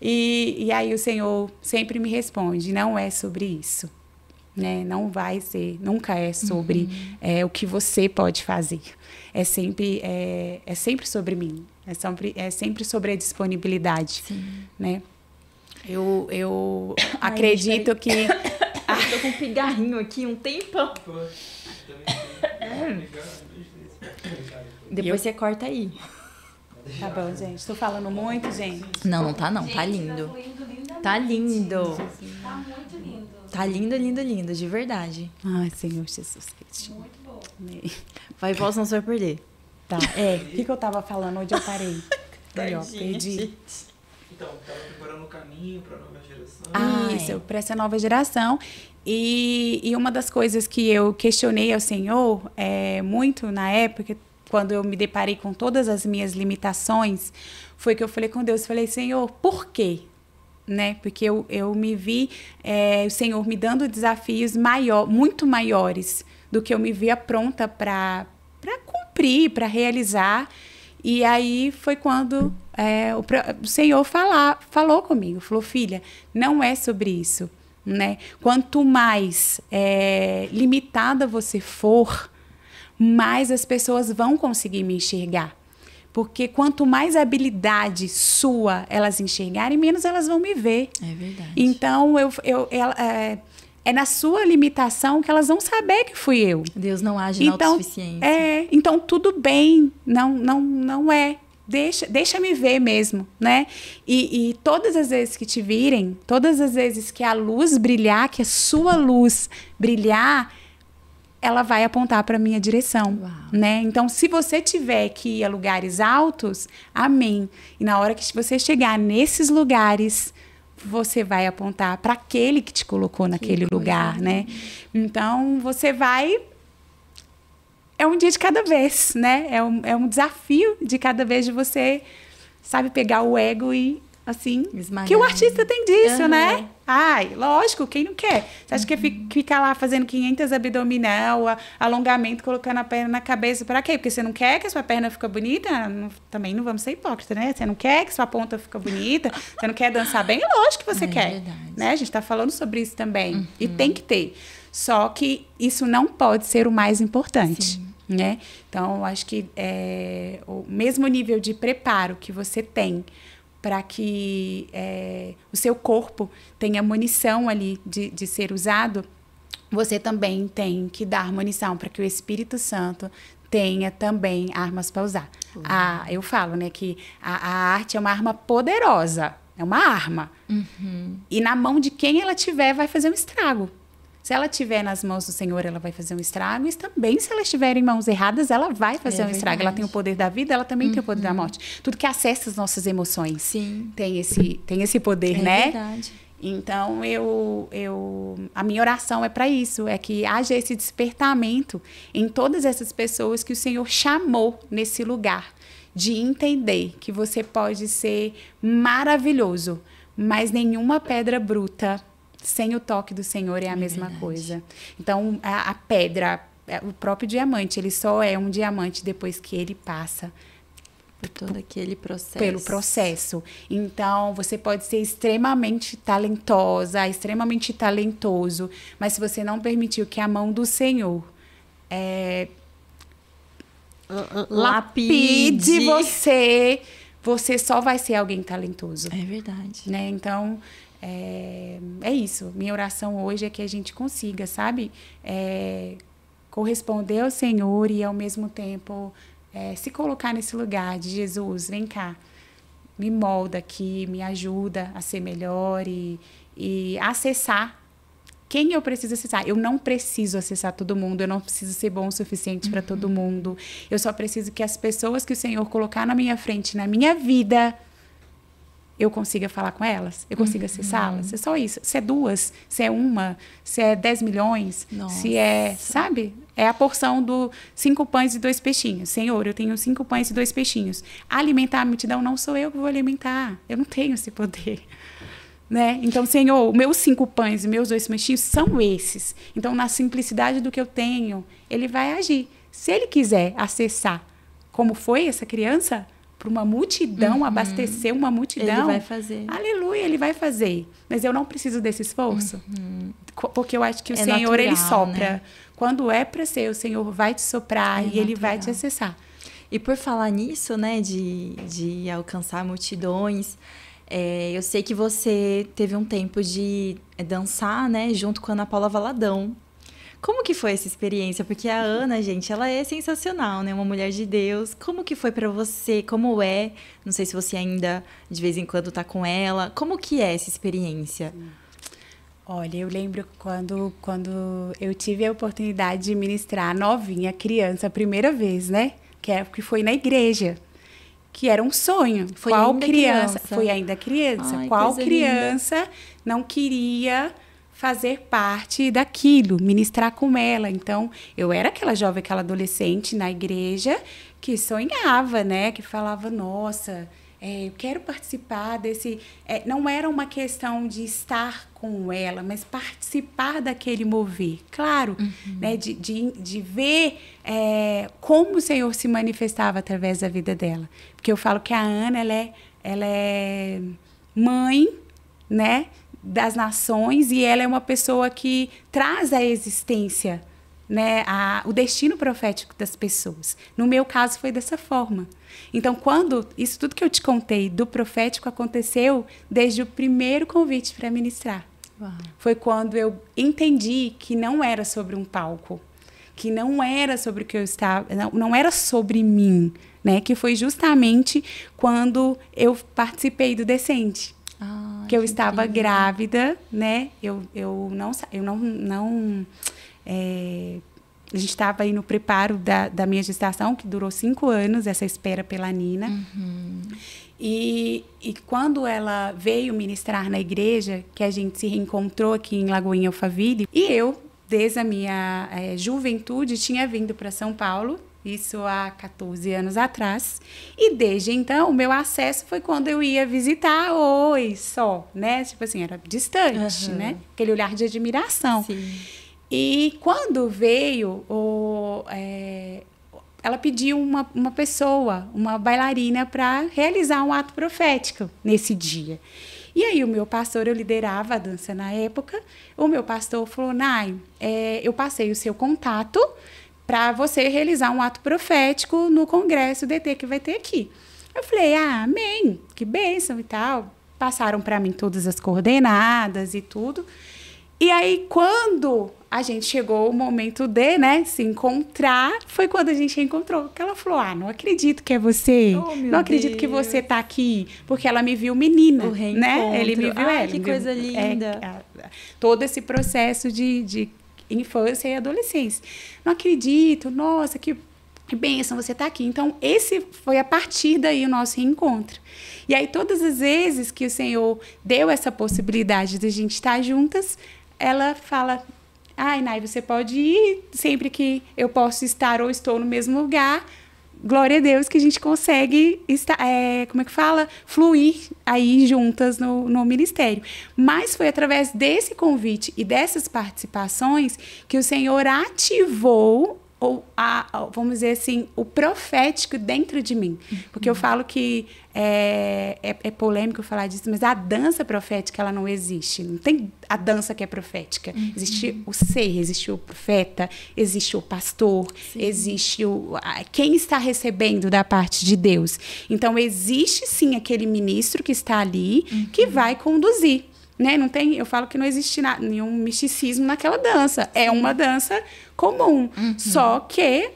E aí o Senhor sempre me responde, não é sobre isso. Né? Não vai ser, nunca é sobre o que você pode fazer. É sempre sobre mim. É sempre sobre a disponibilidade. Sim. Né? Eu acredito que... Eu tô com um pigarrinho aqui um tempão. Depois você corta aí. Tá bom, gente. Tô falando muito, gente. Não tá não. Tá lindo. Tá lindo. Tá muito lindo. Tá lindo, lindo, lindo. De verdade. Ai, Senhor Jesus Cristo. Muito bom. Vai e volta, senão você vai perder. Tá. O que eu tava falando? Onde eu parei? Aí, ó, perdi. Então, tava preparando o caminho para a nova geração. Isso, para essa nova geração. E uma das coisas que eu questionei ao Senhor muito na época, quando eu me deparei com todas as minhas limitações, foi que eu falei com Deus, falei, Senhor, por quê? Né? Porque eu me vi o Senhor me dando desafios muito maiores do que eu me via pronta para cumprir, para realizar. E aí foi quando o Senhor falou comigo, falou, filha, não é sobre isso. Né? Quanto mais limitada você for, mais as pessoas vão conseguir me enxergar. Porque quanto mais habilidade sua elas enxergarem, menos elas vão me ver. É verdade. Então, é na sua limitação que elas vão saber que fui eu. Deus não age na autossuficiência. Então, tudo bem. Não é. Deixa me ver mesmo, né? E todas as vezes que te virem, todas as vezes que a luz brilhar, que a sua luz brilhar, ela vai apontar para a minha direção, né? Então, se você tiver que ir a lugares altos, amém. E na hora que você chegar nesses lugares, você vai apontar para aquele que te colocou naquele lugar, né? Então, você vai... É um dia de cada vez, né? É um desafio de cada vez de você, sabe, pegar o ego e, assim... Esmagar. Que o artista tem disso, né? Ai, lógico, quem não quer? Você acha que ficar lá fazendo 500 abdominal, alongamento, colocando a perna na cabeça, para quê? Porque você não quer que a sua perna fique bonita? Também não vamos ser hipócritas, né? Você não quer que sua ponta fique bonita? Você não quer dançar bem? Lógico que você quer. Verdade. Né? A gente está falando sobre isso também. E tem que ter. Só que isso não pode ser o mais importante. Sim. Né? Então, eu acho que o mesmo nível de preparo que você tem para que o seu corpo tenha munição ali de ser usado, você também tem que dar munição para que o Espírito Santo tenha também armas para usar. Eu falo, né, que a arte é uma arma poderosa, é uma arma. E na mão de quem ela tiver vai fazer um estrago. Se ela estiver nas mãos do Senhor, ela vai fazer um estrago. E também, se ela estiver em mãos erradas, ela vai fazer um estrago. Ela tem o poder da vida, ela também tem o poder da morte. Tudo que acessa as nossas emoções tem esse poder, né? É verdade. Então, a minha oração é para isso. É que haja esse despertamento em todas essas pessoas que o Senhor chamou nesse lugar. De entender que você pode ser maravilhoso, mas nenhuma pedra bruta sem o toque do Senhor é a mesma coisa. Então, a pedra, o próprio diamante, ele só é um diamante depois que ele passa por todo aquele processo. Pelo processo. Então, você pode ser extremamente talentosa, extremamente talentoso, mas se você não permitiu que a mão do Senhor lapide você só vai ser alguém talentoso. É verdade. Né? Então... É isso. Minha oração hoje é que a gente consiga, sabe? Corresponder ao Senhor e, ao mesmo tempo, se colocar nesse lugar de Jesus, vem cá, me molda aqui, me ajuda a ser melhor e acessar quem eu preciso acessar. Eu não preciso acessar todo mundo, eu não preciso ser bom o suficiente para todo mundo. Eu só preciso que as pessoas que o Senhor colocar na minha frente, na minha vida... eu consiga falar com elas, eu consiga acessá-las. É só isso. Se é 2, se é 1, se é 10 milhões, Nossa. se é, sabe? É a porção do 5 pães e 2 peixinhos. Senhor, eu tenho 5 pães e 2 peixinhos. Alimentar a multidão não sou eu que vou alimentar. Eu não tenho esse poder. Né? Então, Senhor, meus 5 pães e meus 2 peixinhos são esses. Então, na simplicidade do que eu tenho, ele vai agir. Se ele quiser acessar como foi essa criança, para uma multidão, abastecer uma multidão. Ele vai fazer. Aleluia, ele vai fazer. Mas eu não preciso desse esforço. Porque eu acho que o Senhor, natural, ele sopra. né? Quando é para ser, o Senhor vai te soprar e ele vai natural. te acessar. E por falar nisso, né, de alcançar multidões, eu sei que você teve um tempo de dançar, né, junto com a Ana Paula Valadão. Como que foi essa experiência? Porque a Ana, gente, ela é sensacional, né? Uma mulher de Deus. Como que foi pra você? Como é? Não sei se você ainda, de vez em quando, tá com ela. Como que é essa experiência? Olha, eu lembro quando eu tive a oportunidade de ministrar novinha, criança, a primeira vez, né? Que foi na igreja. Que era um sonho. Foi Qual ainda criança? criança? Foi ainda criança. Ai, Qual coisa criança não queria fazer parte daquilo, ministrar com ela? Então, eu era aquela jovem, aquela adolescente na igreja que sonhava, né? Que falava, nossa, eu quero participar desse... não era uma questão de estar com ela, mas participar daquele mover. Claro, né? De ver como o Senhor se manifestava através da vida dela. Porque eu falo que a Ana, ela é mãe, né? Das nações, e ela é uma pessoa que traz à existência, né, o destino profético das pessoas. No meu caso, foi dessa forma. Então, quando isso tudo que eu te contei do profético aconteceu desde o primeiro convite para ministrar. Uau. Foi quando eu entendi que não era sobre um palco, que não era sobre o que eu estava, não era sobre mim, né? Que foi justamente quando eu participei do Descende. Que eu estava grávida, né? A gente estava aí no preparo da minha gestação, que durou 5 anos, essa espera pela Nina. E quando ela veio ministrar na igreja, que a gente se reencontrou aqui em Lagoinha Alphaville, e eu, desde a minha juventude, tinha vindo para São Paulo, isso há 14 anos atrás. E desde então, o meu acesso foi quando eu ia visitar, né? Tipo assim, era distante, né? Aquele olhar de admiração. Sim. E quando veio, ela pediu uma pessoa, uma bailarina, para realizar um ato profético nesse dia. E aí o meu pastor, eu liderava a dança na época, o meu pastor falou, Nai, eu passei o seu contato para você realizar um ato profético no congresso DT que vai ter aqui. Eu falei, amém, que bênção e tal. Passaram para mim todas as coordenadas e tudo. E aí, quando a gente chegou o momento de, né, se encontrar, foi quando a gente encontrou. Que ela falou, não acredito que é você. Não acredito que você tá aqui. Porque ela me viu menina, né? Ele me viu, que coisa linda. Todo esse processo de infância e adolescência. Não acredito, nossa, que bênção você tá aqui. Então, esse foi a partir daí o nosso reencontro. E aí, todas as vezes que o Senhor deu essa possibilidade de a gente estar juntas, ela fala, Nai, você pode ir sempre que eu posso estar ou estou no mesmo lugar. Glória a Deus que a gente consegue estar, fluir aí juntas no ministério. Mas foi através desse convite e dessas participações que o Senhor ativou, vamos dizer assim, o profético dentro de mim. Porque eu falo que é polêmico falar disso, mas a dança profética, ela não existe. Não tem a dança que é profética. Existe o ser, existe o profeta, existe o pastor, existe quem está recebendo da parte de Deus. Então, existe sim aquele ministro que está ali, que vai conduzir. Né? Não tem, eu falo que não existe nenhum misticismo naquela dança. É uma dança comum. Só que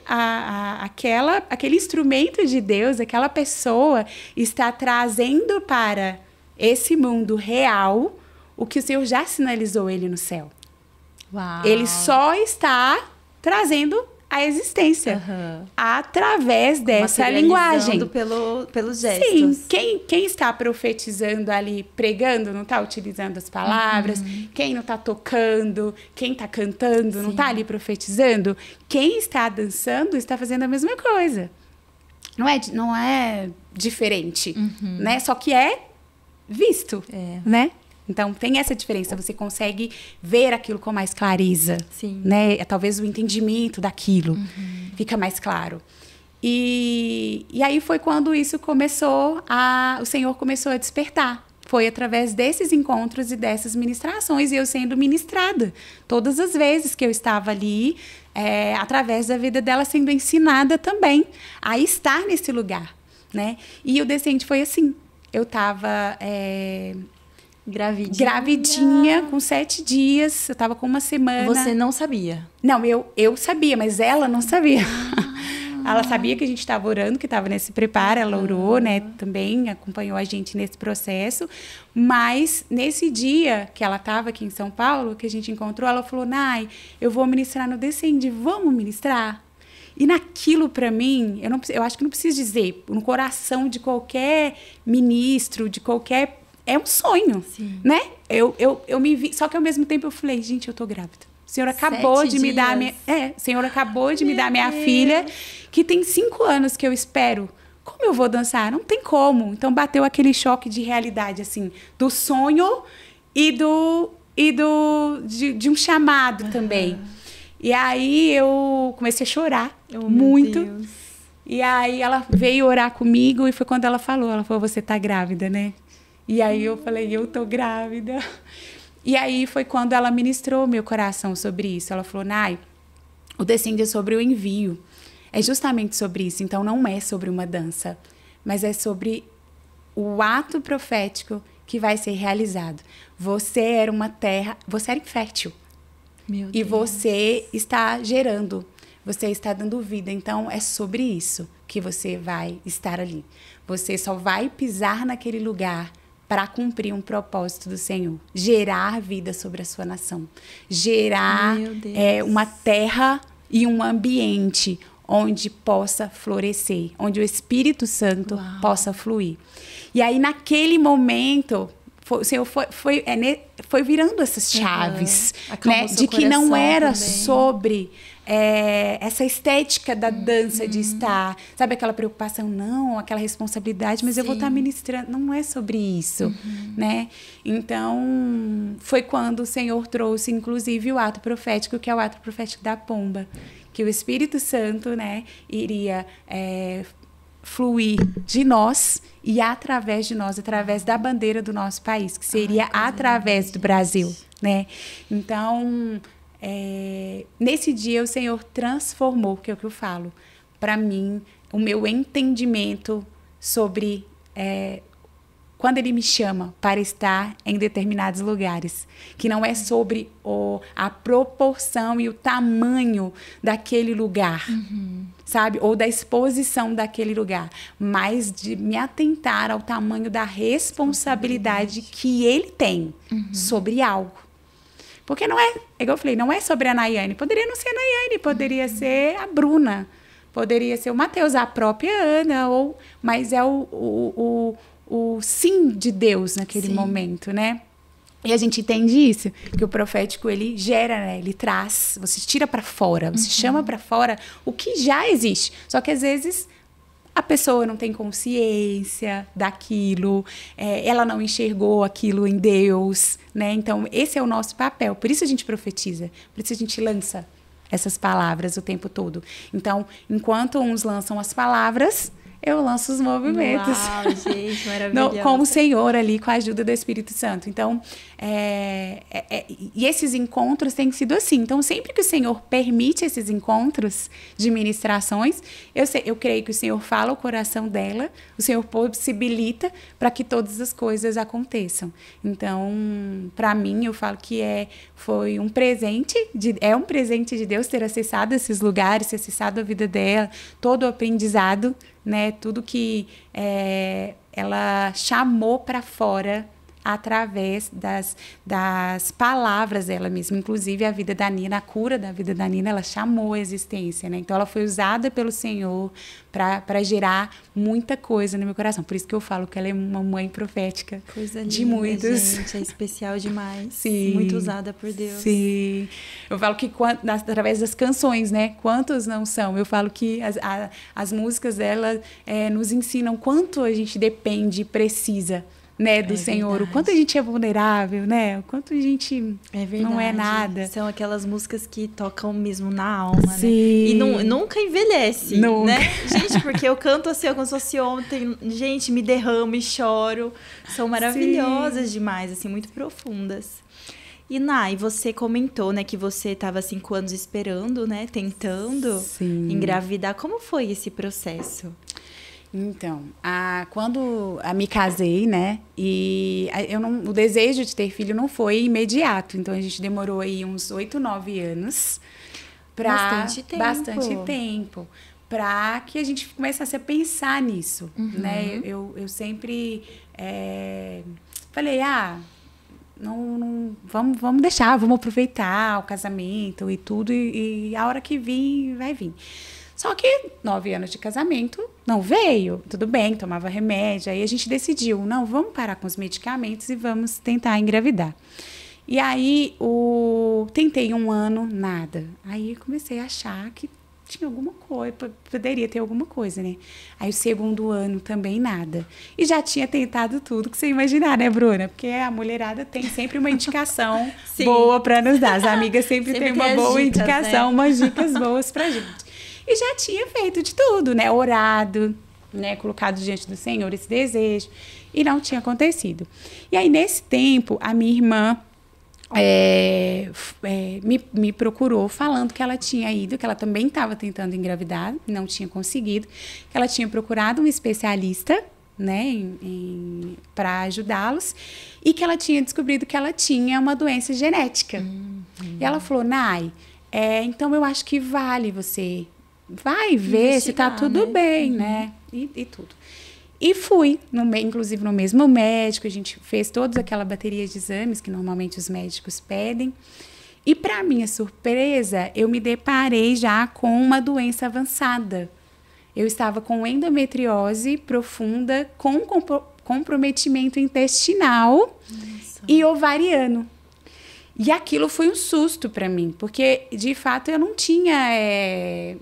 aquele instrumento de Deus, aquela pessoa está trazendo para esse mundo real o que o Senhor já sinalizou ele no céu. Uau. Ele só está trazendo a existência Aham. através dessa linguagem. Pelos gestos. Sim, quem está profetizando ali, pregando, não está utilizando as palavras. Quem não está tocando, quem está cantando, não está ali profetizando. Quem está dançando está fazendo a mesma coisa. Não é diferente, né? Só que é visto, né? Então, tem essa diferença. Você consegue ver aquilo com mais clareza. Sim. Né? Talvez o entendimento daquilo fica mais claro. E aí foi quando isso começou o Senhor começou a despertar. Foi através desses encontros e dessas ministrações. E eu sendo ministrada. Todas as vezes que eu estava ali, através da vida dela, sendo ensinada também a estar nesse lugar. Né? E o Descende foi assim. Eu estava... Gravidinha, com 7 dias. Eu tava com 1 semana. Você não sabia? Não, eu sabia, mas ela não sabia. Ela sabia que a gente estava orando, que estava nesse preparo. Ela orou, né? Também acompanhou a gente nesse processo. Mas nesse dia que ela estava aqui em São Paulo, que a gente encontrou, ela falou: Nai, eu vou ministrar no Descende, vamos ministrar? E naquilo, para mim, eu acho que não preciso dizer, no coração de qualquer ministro, de qualquer... É um sonho, né? Eu me vi... Só que ao mesmo tempo eu falei, gente, eu tô grávida. O Senhor acabou de me dar a minha... o Senhor acabou de me dar a minha filha, que tem 5 anos que eu espero. Como eu vou dançar? Não tem como. Então bateu aquele choque de realidade, assim, do sonho e de um chamado também. E aí eu comecei a chorar muito. Meu Deus. E aí ela veio orar comigo e foi quando ela falou, você tá grávida, né? E aí eu falei, eu tô grávida. E aí foi quando ela ministrou meu coração sobre isso. Ela falou, Nai, o Descende é sobre o envio. É justamente sobre isso. Então não é sobre uma dança, mas é sobre o ato profético que vai ser realizado. Você era infértil. Meu Deus. E você está gerando. Você está dando vida. Então é sobre isso que você vai estar ali. Você só vai pisar naquele lugar para cumprir um propósito do Senhor. Gerar vida sobre a sua nação. Gerar uma terra e um ambiente onde possa florescer. Onde o Espírito Santo possa fluir. E aí, naquele momento, o Senhor foi virando essas chaves. Né? De que não era também sobre... essa estética da dança de estar, sabe, aquela preocupação, não, aquela responsabilidade, mas eu vou estar ministrando, não é sobre isso, né? Então, foi quando o Senhor trouxe, inclusive, o ato profético, que é o ato profético da pomba, que o Espírito Santo, né, iria fluir de nós e através de nós, através da bandeira do nosso país, que seria através do Brasil, né? Então... nesse dia o Senhor transformou, que é o que eu falo, para mim, o meu entendimento sobre quando Ele me chama para estar em determinados lugares, que não é sobre a proporção e o tamanho daquele lugar, sabe? Ou da exposição daquele lugar, mas de me atentar ao tamanho da responsabilidade que Ele tem sobre algo. Porque não é, igual eu falei, não é sobre a Nayane. Poderia não ser a Nayane, poderia ser a Bruna, poderia ser o Mateus, a própria Ana, mas é o sim de Deus naquele momento, né? E a gente entende isso, que o profético, ele gera, né? Ele traz, você tira para fora, você chama para fora o que já existe. Só que às vezes... a pessoa não tem consciência daquilo, ela não enxergou aquilo em Deus, né? Então, esse é o nosso papel. Por isso a gente profetiza, por isso a gente lança essas palavras o tempo todo. Então, enquanto uns lançam as palavras, eu lanço os movimentos. Uau, gente, maravilhoso. Com o Senhor ali, com a ajuda do Espírito Santo. Então, e esses encontros têm sido assim. Então, sempre que o Senhor permite esses encontros de ministrações, eu creio que o Senhor fala o coração dela, o Senhor possibilita para que todas as coisas aconteçam. Então, para mim, eu falo que foi um presente, um presente de Deus ter acessado esses lugares, ter acessado a vida dela, todo o aprendizado, né? Tudo que ela chamou para fora através das palavras dela mesma. Inclusive, a vida da Nina, a cura da vida da Nina, ela chamou a existência, né? Então, ela foi usada pelo Senhor para gerar muita coisa no meu coração. Por isso que eu falo que ela é uma mãe profética. Coisa linda, de muitos. gente, é especial demais. Sim, muito usada por Deus. Sim. Eu falo que através das canções, né? Quantos não são? Eu falo que as músicas dela nos ensinam quanto a gente depende e precisa, né, do Senhor. Verdade. O quanto a gente é vulnerável, né? O quanto a gente não é nada. São aquelas músicas que tocam mesmo na alma, sim. né? E nunca envelhece, nunca. Né? Gente, porque eu canto assim, como se fosse ontem. Gente, me derramo e choro. São maravilhosas demais, assim, muito profundas. E, Nai, você comentou, né, que você estava 5 anos esperando, né, tentando engravidar. Como foi esse processo? Então, quando me casei, né, e o desejo de ter filho não foi imediato. Então, a gente demorou aí uns 8, 9 anos. Bastante tempo. Para que a gente começasse a pensar nisso, né? Eu sempre falei, não, vamos deixar, vamos aproveitar o casamento e tudo, e a hora que vir, vai vir. Só que 9 anos de casamento não veio, tudo bem, tomava remédio, aí a gente decidiu, não, vamos parar com os medicamentos e vamos tentar engravidar. E aí, tentei 1 ano, nada. Aí comecei a achar que tinha alguma coisa, poderia ter alguma coisa, né? Aí o 2º ano também nada. E já tinha tentado tudo que você imaginar, né, Bruna? Porque a mulherada tem sempre uma indicação boa para nos dar. As amigas sempre têm uma boa indicação, né? Umas dicas boas pra gente. E já tinha feito de tudo, né? Orado, né? Colocado diante do Senhor esse desejo. E não tinha acontecido. E aí, nesse tempo, a minha irmã me procurou falando que ela tinha ido, que ela também estava tentando engravidar, não tinha conseguido, que ela tinha procurado um especialista, né, para ajudá-los, e que ela tinha descobrido que ela tinha uma doença genética. E ela falou, Nai, então eu acho que vale você, vai ver se tá tudo bem, né, e tudo. E fui, inclusive no mesmo médico, a gente fez toda aquela bateria de exames que normalmente os médicos pedem. E, para minha surpresa, eu me deparei já com uma doença avançada. Eu estava com endometriose profunda, com comprometimento intestinal e ovariano. E aquilo foi um susto para mim, porque, de fato, eu não tinha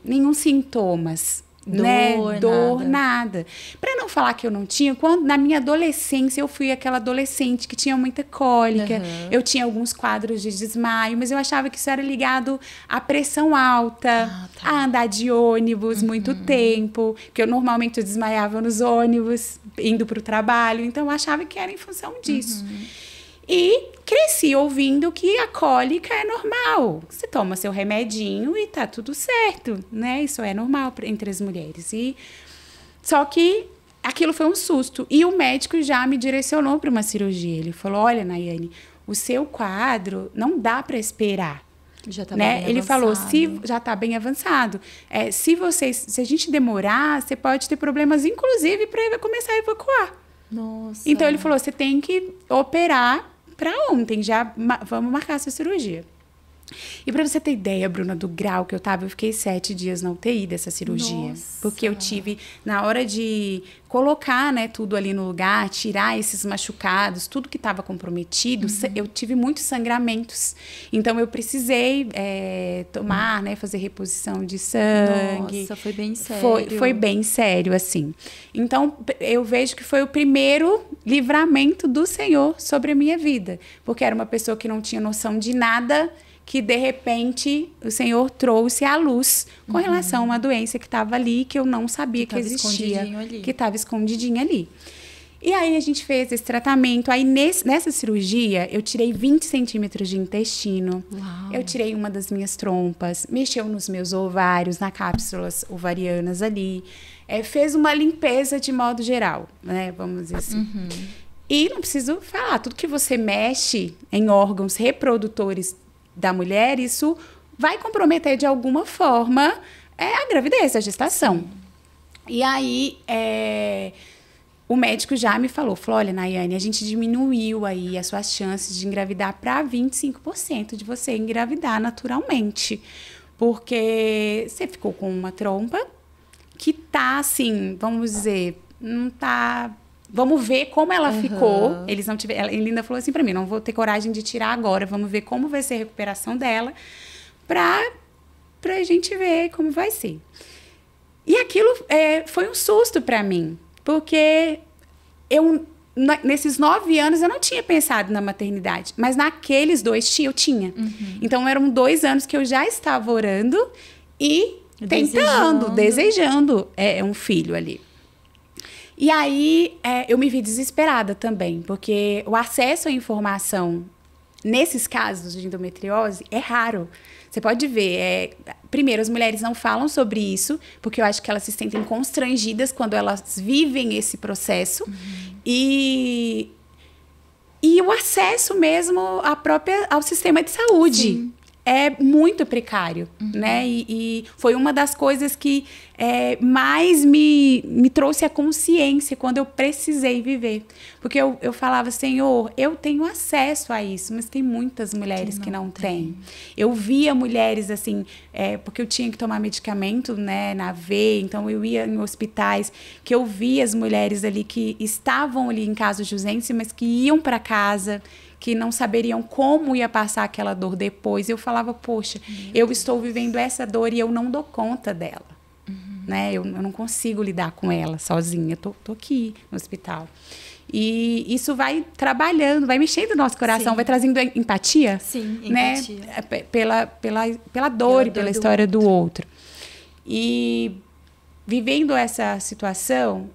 nenhum sintomas. Dor, nada. Para não falar que eu não tinha, na minha adolescência eu fui aquela adolescente que tinha muita cólica, eu tinha alguns quadros de desmaio, mas eu achava que isso era ligado à pressão alta, a andar de ônibus muito tempo, que eu normalmente desmaiava nos ônibus, indo para o trabalho, então eu achava que era em função disso. E cresci ouvindo que a cólica é normal. Você toma seu remedinho e tá tudo certo, né? Isso é normal entre as mulheres. Só que aquilo foi um susto. E o médico já me direcionou para uma cirurgia. Ele falou, olha, Naiane, o seu quadro não dá para esperar. Já tá né? bem Ele avançado. falou, já está bem avançado. Se a gente demorar, você pode ter problemas, inclusive, para começar a evacuar. Nossa. Então, ele falou, você tem que operar para ontem, já vamos marcar essa cirurgia. E para você ter ideia, Bruna, do grau que eu fiquei 7 dias na UTI dessa cirurgia. Nossa. Porque eu tive, na hora de colocar, né, tudo ali no lugar, tirar esses machucados, tudo que estava comprometido, eu tive muitos sangramentos. Então, eu precisei tomar, né, fazer reposição de sangue. Nossa, foi bem sério. Foi bem sério, assim. Então, eu vejo que foi o primeiro livramento do Senhor sobre a minha vida. Porque era uma pessoa que não tinha noção de nada, que, de repente, o Senhor trouxe à luz com relação a uma doença que estava ali, que eu não sabia que existia, que estava escondidinha ali. E aí, a gente fez esse tratamento. Aí, nessa cirurgia, eu tirei 20 centímetros de intestino. Uau. Eu tirei uma das minhas trompas, mexeu nos meus ovários, nas cápsulas ovarianas ali. Fez uma limpeza de modo geral, né? Vamos dizer assim. E não preciso falar, tudo que você mexe em órgãos reprodutores da mulher, isso vai comprometer de alguma forma a gravidez, a gestação. E aí, o médico já me falou, olha, Nayane, a gente diminuiu aí as suas chances de engravidar para 25% de você engravidar naturalmente. Porque você ficou com uma trompa que tá assim, vamos dizer, não tá... Vamos ver como ela ficou. Eles não tiveram, ele ainda falou assim para mim, não vou ter coragem de tirar agora, vamos ver como vai ser a recuperação dela pra gente ver como vai ser. E aquilo foi um susto para mim, porque nesses 9 anos eu não tinha pensado na maternidade, mas naqueles 2 eu tinha. Então eram 2 anos que eu já estava orando e desejando um filho ali. E aí eu me vi desesperada também, porque o acesso à informação nesses casos de endometriose é raro. Você pode ver, primeiro, as mulheres não falam sobre isso, porque eu acho que elas se sentem constrangidas quando elas vivem esse processo. E o acesso mesmo ao sistema de saúde. Sim. É muito precário, né? E foi uma das coisas que mais me trouxe a consciência quando eu precisei viver. Porque eu falava, Senhor, eu tenho acesso a isso, mas tem muitas mulheres que não têm. Eu via mulheres assim, porque eu tinha que tomar medicamento, né, na veia, então eu ia em hospitais, que eu via as mulheres ali que estavam ali em caso de urgência, mas que iam para casa, que não saberiam como ia passar aquela dor depois. Eu falava, poxa, eu estou vivendo essa dor e eu não dou conta dela. Né? Eu não consigo lidar com ela sozinha. Tô aqui no hospital. E isso vai trabalhando, vai mexendo no nosso coração, Sim. vai trazendo empatia. Sim, empatia. Né? Pela dor e pela história do outro. E vivendo essa situação,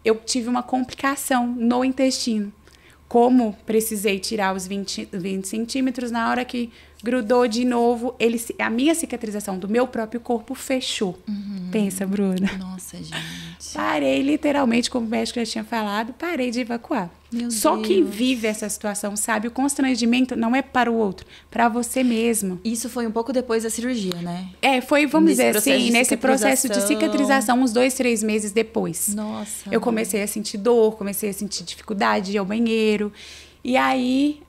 eu tive uma complicação no intestino. Como precisei tirar os 20 centímetros, na hora que grudou de novo, a minha cicatrização do meu próprio corpo fechou. Pensa, Bruna. Nossa, gente. Parei, literalmente, como o médico já tinha falado, parei de evacuar. Só quem vive essa situação sabe, o constrangimento não é para o outro, para você mesmo. Isso foi um pouco depois da cirurgia, né? Foi, vamos dizer assim, nesse processo de cicatrização, uns 2, 3 meses depois. Nossa. Eu comecei a sentir dor, comecei a sentir dificuldade de ir ao banheiro. E aí,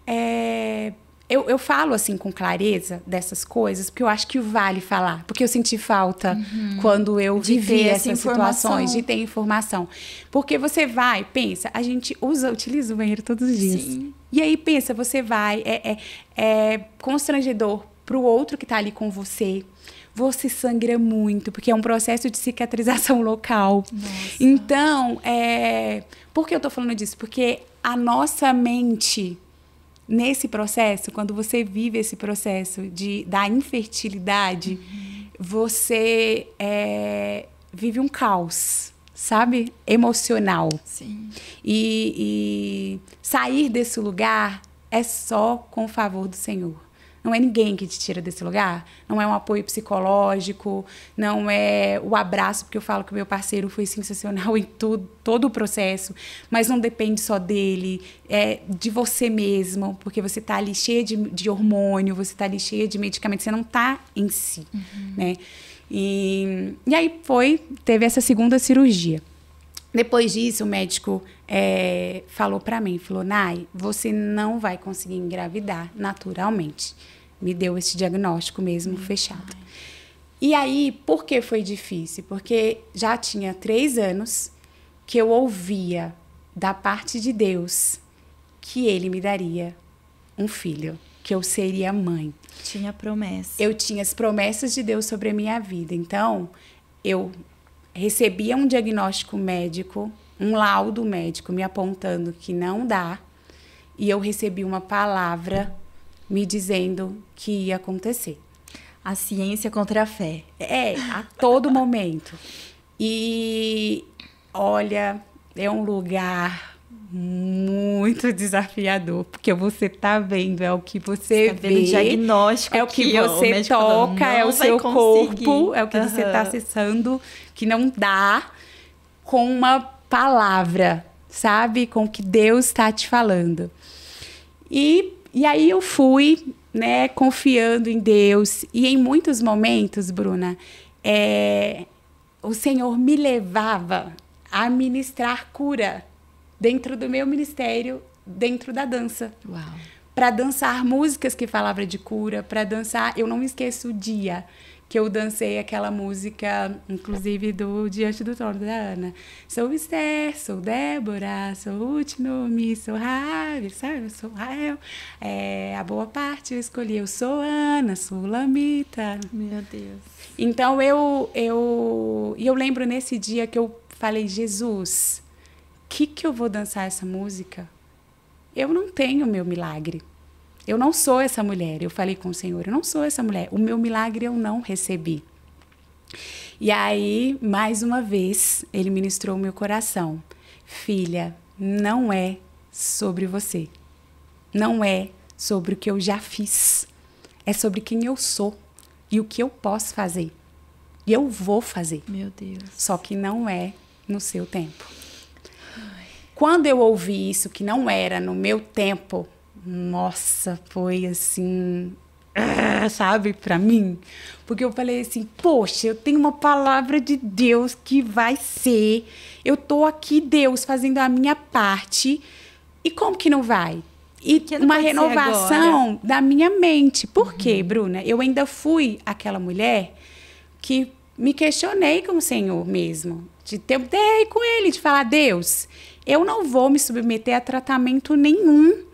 eu falo assim com clareza dessas coisas, porque eu acho que vale falar. Porque eu senti falta quando eu vivi essas situações, de ter informação. Porque você vai, pensa, a gente utiliza o banheiro todos os dias. Sim. E aí, pensa, você vai, é constrangedor pro outro que tá ali com você. Você sangra muito, porque é um processo de cicatrização local. Nossa. Então, por que eu tô falando disso? Porque a nossa mente... Nesse processo, quando você vive esse processo da infertilidade, você vive um caos, sabe? Emocional. Sim. E sair desse lugar é só com o favor do Senhor. Não é ninguém que te tira desse lugar. Não é um apoio psicológico, não é o abraço, porque eu falo que o meu parceiro foi sensacional em todo o processo, mas não depende só dele, é de você mesmo, porque você está ali cheia de hormônio, você está ali cheia de medicamentos, você não está em si, né? E aí teve essa segunda cirurgia. Depois disso, o médico falou para mim, falou, Nay, você não vai conseguir engravidar naturalmente. Me deu esse diagnóstico mesmo fechado. E aí, por que foi difícil? Porque já tinha 3 anos que eu ouvia da parte de Deus que Ele me daria um filho, que eu seria mãe. Tinha promessa. Eu tinha as promessas de Deus sobre a minha vida. Então, eu recebia um diagnóstico médico, um laudo médico me apontando que não dá, e eu recebi uma palavra me dizendo que ia acontecer. A ciência contra a fé. A todo momento. E, olha, é um lugar muito desafiador, porque você tá vendo, é o que você vê. Vendo o diagnóstico é o que você toca, é o seu corpo, é o que você tá acessando, que não dá, com uma palavra, sabe? Com o que Deus está te falando. E aí eu fui, né, confiando em Deus. E em muitos momentos, Bruna, o Senhor me levava a ministrar cura dentro do meu ministério, dentro da dança. Uau. Para dançar músicas que falavam de cura, para dançar, eu não me esqueço o dia que eu dancei aquela música, inclusive do Diante do Trono da Ana. Sou Esther, sou Débora, sou Ruth, Noemi, sou Ravi, sabe? Eu sou Rael. A boa parte eu escolhi, eu sou Ana, sou Lamita. Meu Deus. Então eu lembro nesse dia que eu falei, Jesus, que eu vou dançar essa música? Eu não tenho meu milagre. Eu não sou essa mulher. Eu falei com o Senhor, eu não sou essa mulher. O meu milagre eu não recebi. E aí, mais uma vez, ele ministrou o meu coração. Filha, não é sobre você. Não é sobre o que eu já fiz. É sobre quem eu sou e o que eu posso fazer. E eu vou fazer. Meu Deus. Só que não é no seu tempo. Quando eu ouvi isso, que não era no meu tempo, nossa, foi assim, sabe, pra mim. Porque eu falei assim, poxa, eu tenho uma palavra de Deus que vai ser. Eu tô aqui, Deus, fazendo a minha parte. E como que não vai? E uma renovação da minha mente. Por quê, Bruna? Eu ainda fui aquela mulher que me questionei com o Senhor mesmo. De ter ideia com ele, de falar, Deus, eu não vou me submeter a tratamento nenhum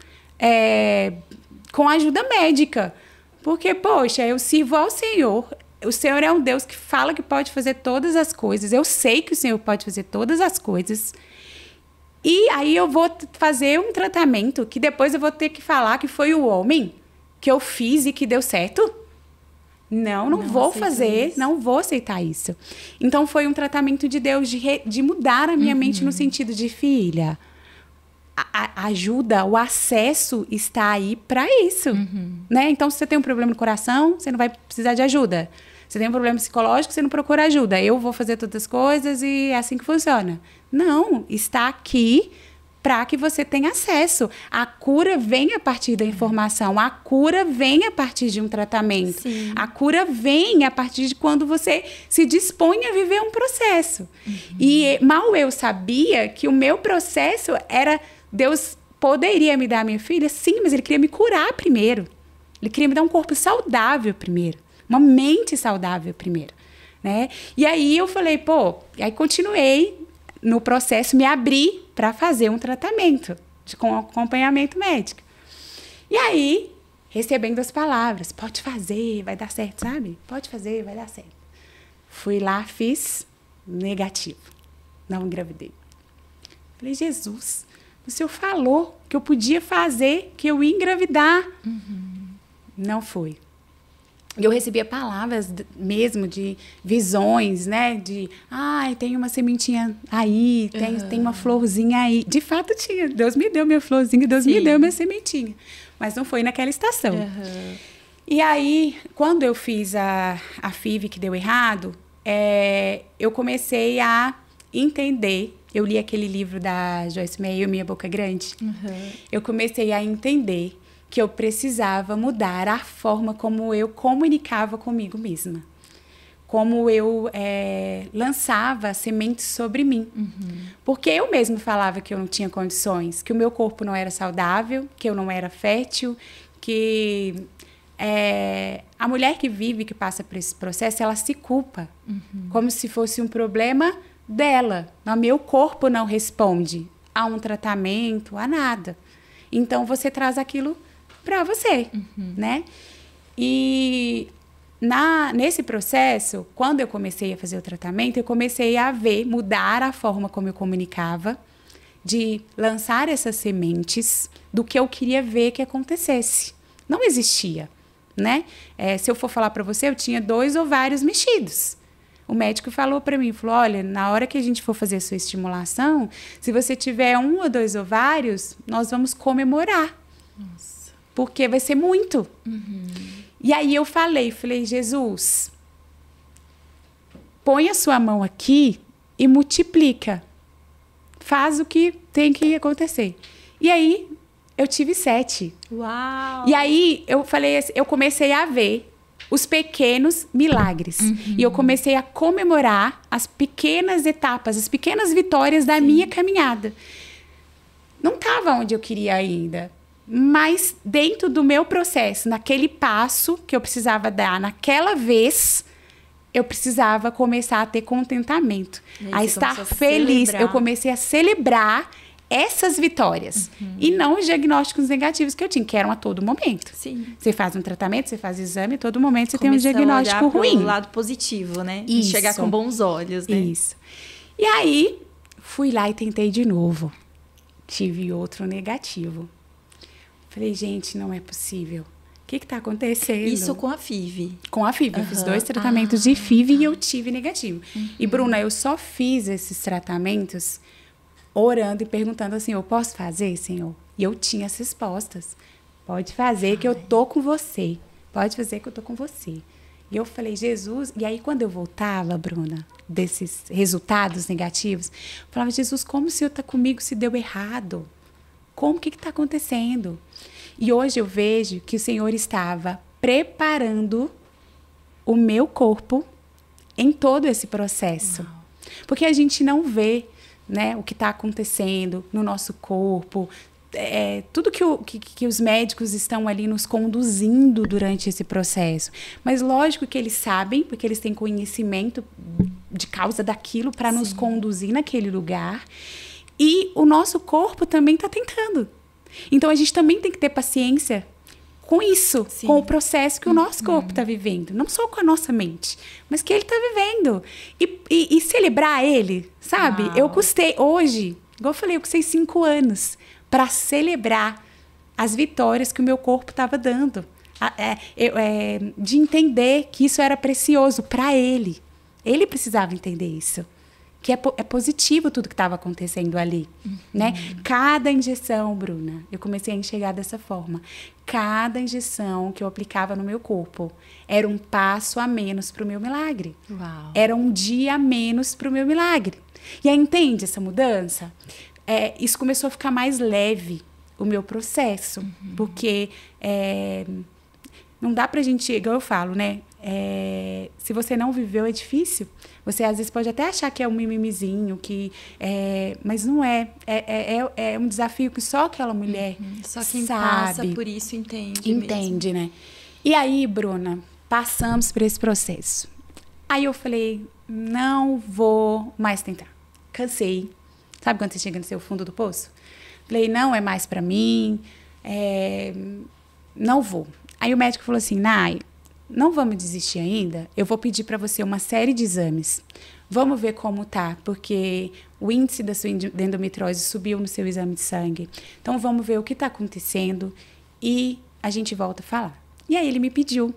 com ajuda médica. Porque, poxa, eu sirvo ao Senhor. O Senhor é um Deus que fala que pode fazer todas as coisas. Eu sei que o Senhor pode fazer todas as coisas. E aí eu vou fazer um tratamento que depois eu vou ter que falar que foi o homem que eu fiz e que deu certo? Não vou fazer, isso. Não vou aceitar isso. Então, foi um tratamento de Deus de mudar a minha mente no sentido de, filha, a ajuda, o acesso está aí para isso. Né? Então, se você tem um problema no coração, você não vai precisar de ajuda. Se tem um problema psicológico, você não procura ajuda. Eu vou fazer todas as coisas e é assim que funciona. Não, está aqui para que você tenha acesso. A cura vem a partir da informação, a cura vem a partir de um tratamento. Sim. A cura vem a partir de quando você se dispõe a viver um processo. E mal eu sabia que o meu processo era... Deus poderia me dar a minha filha? Sim, mas Ele queria me curar primeiro. Ele queria me dar um corpo saudável primeiro. Uma mente saudável primeiro. Né? E aí eu falei, aí continuei no processo, me abri para fazer um tratamento com acompanhamento médico. E aí, recebendo as palavras, pode fazer, vai dar certo, sabe? Pode fazer, vai dar certo. Fui lá, fiz, negativo. Não engravidei. Falei, Jesus, o Senhor falou que eu podia fazer, que eu ia engravidar. Não foi. Eu recebia palavras mesmo de visões, né? De, tem uma sementinha aí, tem uma florzinha aí. De fato tinha. Deus me deu minha florzinha, Deus me deu minha sementinha. Mas não foi naquela estação. E aí, quando eu fiz a FIV que deu errado, eu comecei a entender. Eu li aquele livro da Joyce Meyer, Minha Boca Grande. Eu comecei a entender que eu precisava mudar a forma como eu comunicava comigo mesma. Como eu lançava sementes sobre mim. Porque eu mesma falava que eu não tinha condições, que o meu corpo não era saudável, que eu não era fértil, que a mulher que vive, que passa por esse processo, ela se culpa. Como se fosse um problema dela. O meu corpo não responde a um tratamento, a nada. Então, você traz aquilo para você, né? E nesse processo, quando eu comecei a fazer o tratamento, eu comecei a mudar a forma como eu comunicava, de lançar essas sementes do que eu queria ver que acontecesse. Não existia, né? Se eu for falar para você, eu tinha 2 ovários mexidos. O médico falou para mim, falou, olha, na hora que a gente for fazer a sua estimulação, se você tiver 1 ou 2 ovários, nós vamos comemorar. Nossa. Porque vai ser muito. E aí eu falei, Jesus, põe a sua mão aqui e multiplica. Faz o que tem que acontecer. E aí eu tive 7. Uau! E aí eu falei, eu comecei a ver os pequenos milagres. E eu comecei a comemorar as pequenas etapas, as pequenas vitórias da minha caminhada. não estava onde eu queria ainda. Mas dentro do meu processo, naquele passo que eu precisava dar naquela vez, eu precisava começar a ter contentamento, a estar feliz. Eu comecei a celebrar essas vitórias. E não os diagnósticos negativos que eu tinha, que eram a todo momento. Sim. Você faz um tratamento, você faz exame, a todo momento você tem um diagnóstico ruim. O lado positivo, né? Isso. Enxergar com bons olhos, né? Isso. E aí, fui lá e tentei de novo. Tive outro negativo. Falei, gente, não é possível. O que está acontecendo? Isso com a FIV. Com a FIV. Eu fiz 2 tratamentos de FIV e eu tive negativo. E, Bruna, eu só fiz esses tratamentos orando e perguntando assim, eu posso fazer, Senhor? E eu tinha as respostas. Pode fazer que eu tô com você. Pode fazer que eu tô com você. E eu falei, Jesus... E aí, quando eu voltava, Bruna, desses resultados negativos, eu falava, Jesus, como o Senhor está comigo se deu errado? Como que está acontecendo? E hoje eu vejo que o Senhor estava preparando o meu corpo em todo esse processo. Uau. Porque a gente não vê, né, o que está acontecendo no nosso corpo, tudo que os médicos estão ali nos conduzindo durante esse processo. Mas lógico que eles sabem, porque eles têm conhecimento de causa daquilo para nos conduzir naquele lugar. E o nosso corpo também está tentando. Então, a gente também tem que ter paciência com isso, com o processo que o nosso corpo está vivendo. Não só com a nossa mente, mas que ele está vivendo. E celebrar ele, sabe? Uau. Eu custei, hoje, igual eu falei, eu custei 5 anos para celebrar as vitórias que o meu corpo estava dando. De entender que isso era precioso para ele. Ele precisava entender isso. Que é positivo tudo que estava acontecendo ali, né? Cada injeção, Bruna, eu comecei a enxergar dessa forma. Cada injeção que eu aplicava no meu corpo era um passo a menos para o meu milagre. Uau. Era um dia a menos para o meu milagre. E aí, entende essa mudança? Isso começou a ficar mais leve, o meu processo. Porque não dá pra gente, igual eu falo, né? Se você não viveu, é difícil. Você, às vezes, pode até achar que é um mimimizinho, mas não é. É um desafio que só aquela mulher Só quem sabe. passa por isso entende Entende, mesmo. né? E aí, Bruna, passamos por esse processo. Aí eu falei, não vou mais tentar. Cansei. Sabe quando você chega no seu fundo do poço? Falei, não é mais pra mim. Não vou. Aí o médico falou assim, Nay, não vamos desistir ainda? Eu vou pedir para você uma série de exames. Vamos ver como tá, porque o índice da sua endometriose subiu no seu exame de sangue. Então, vamos ver o que está acontecendo e a gente volta a falar. E aí, ele me pediu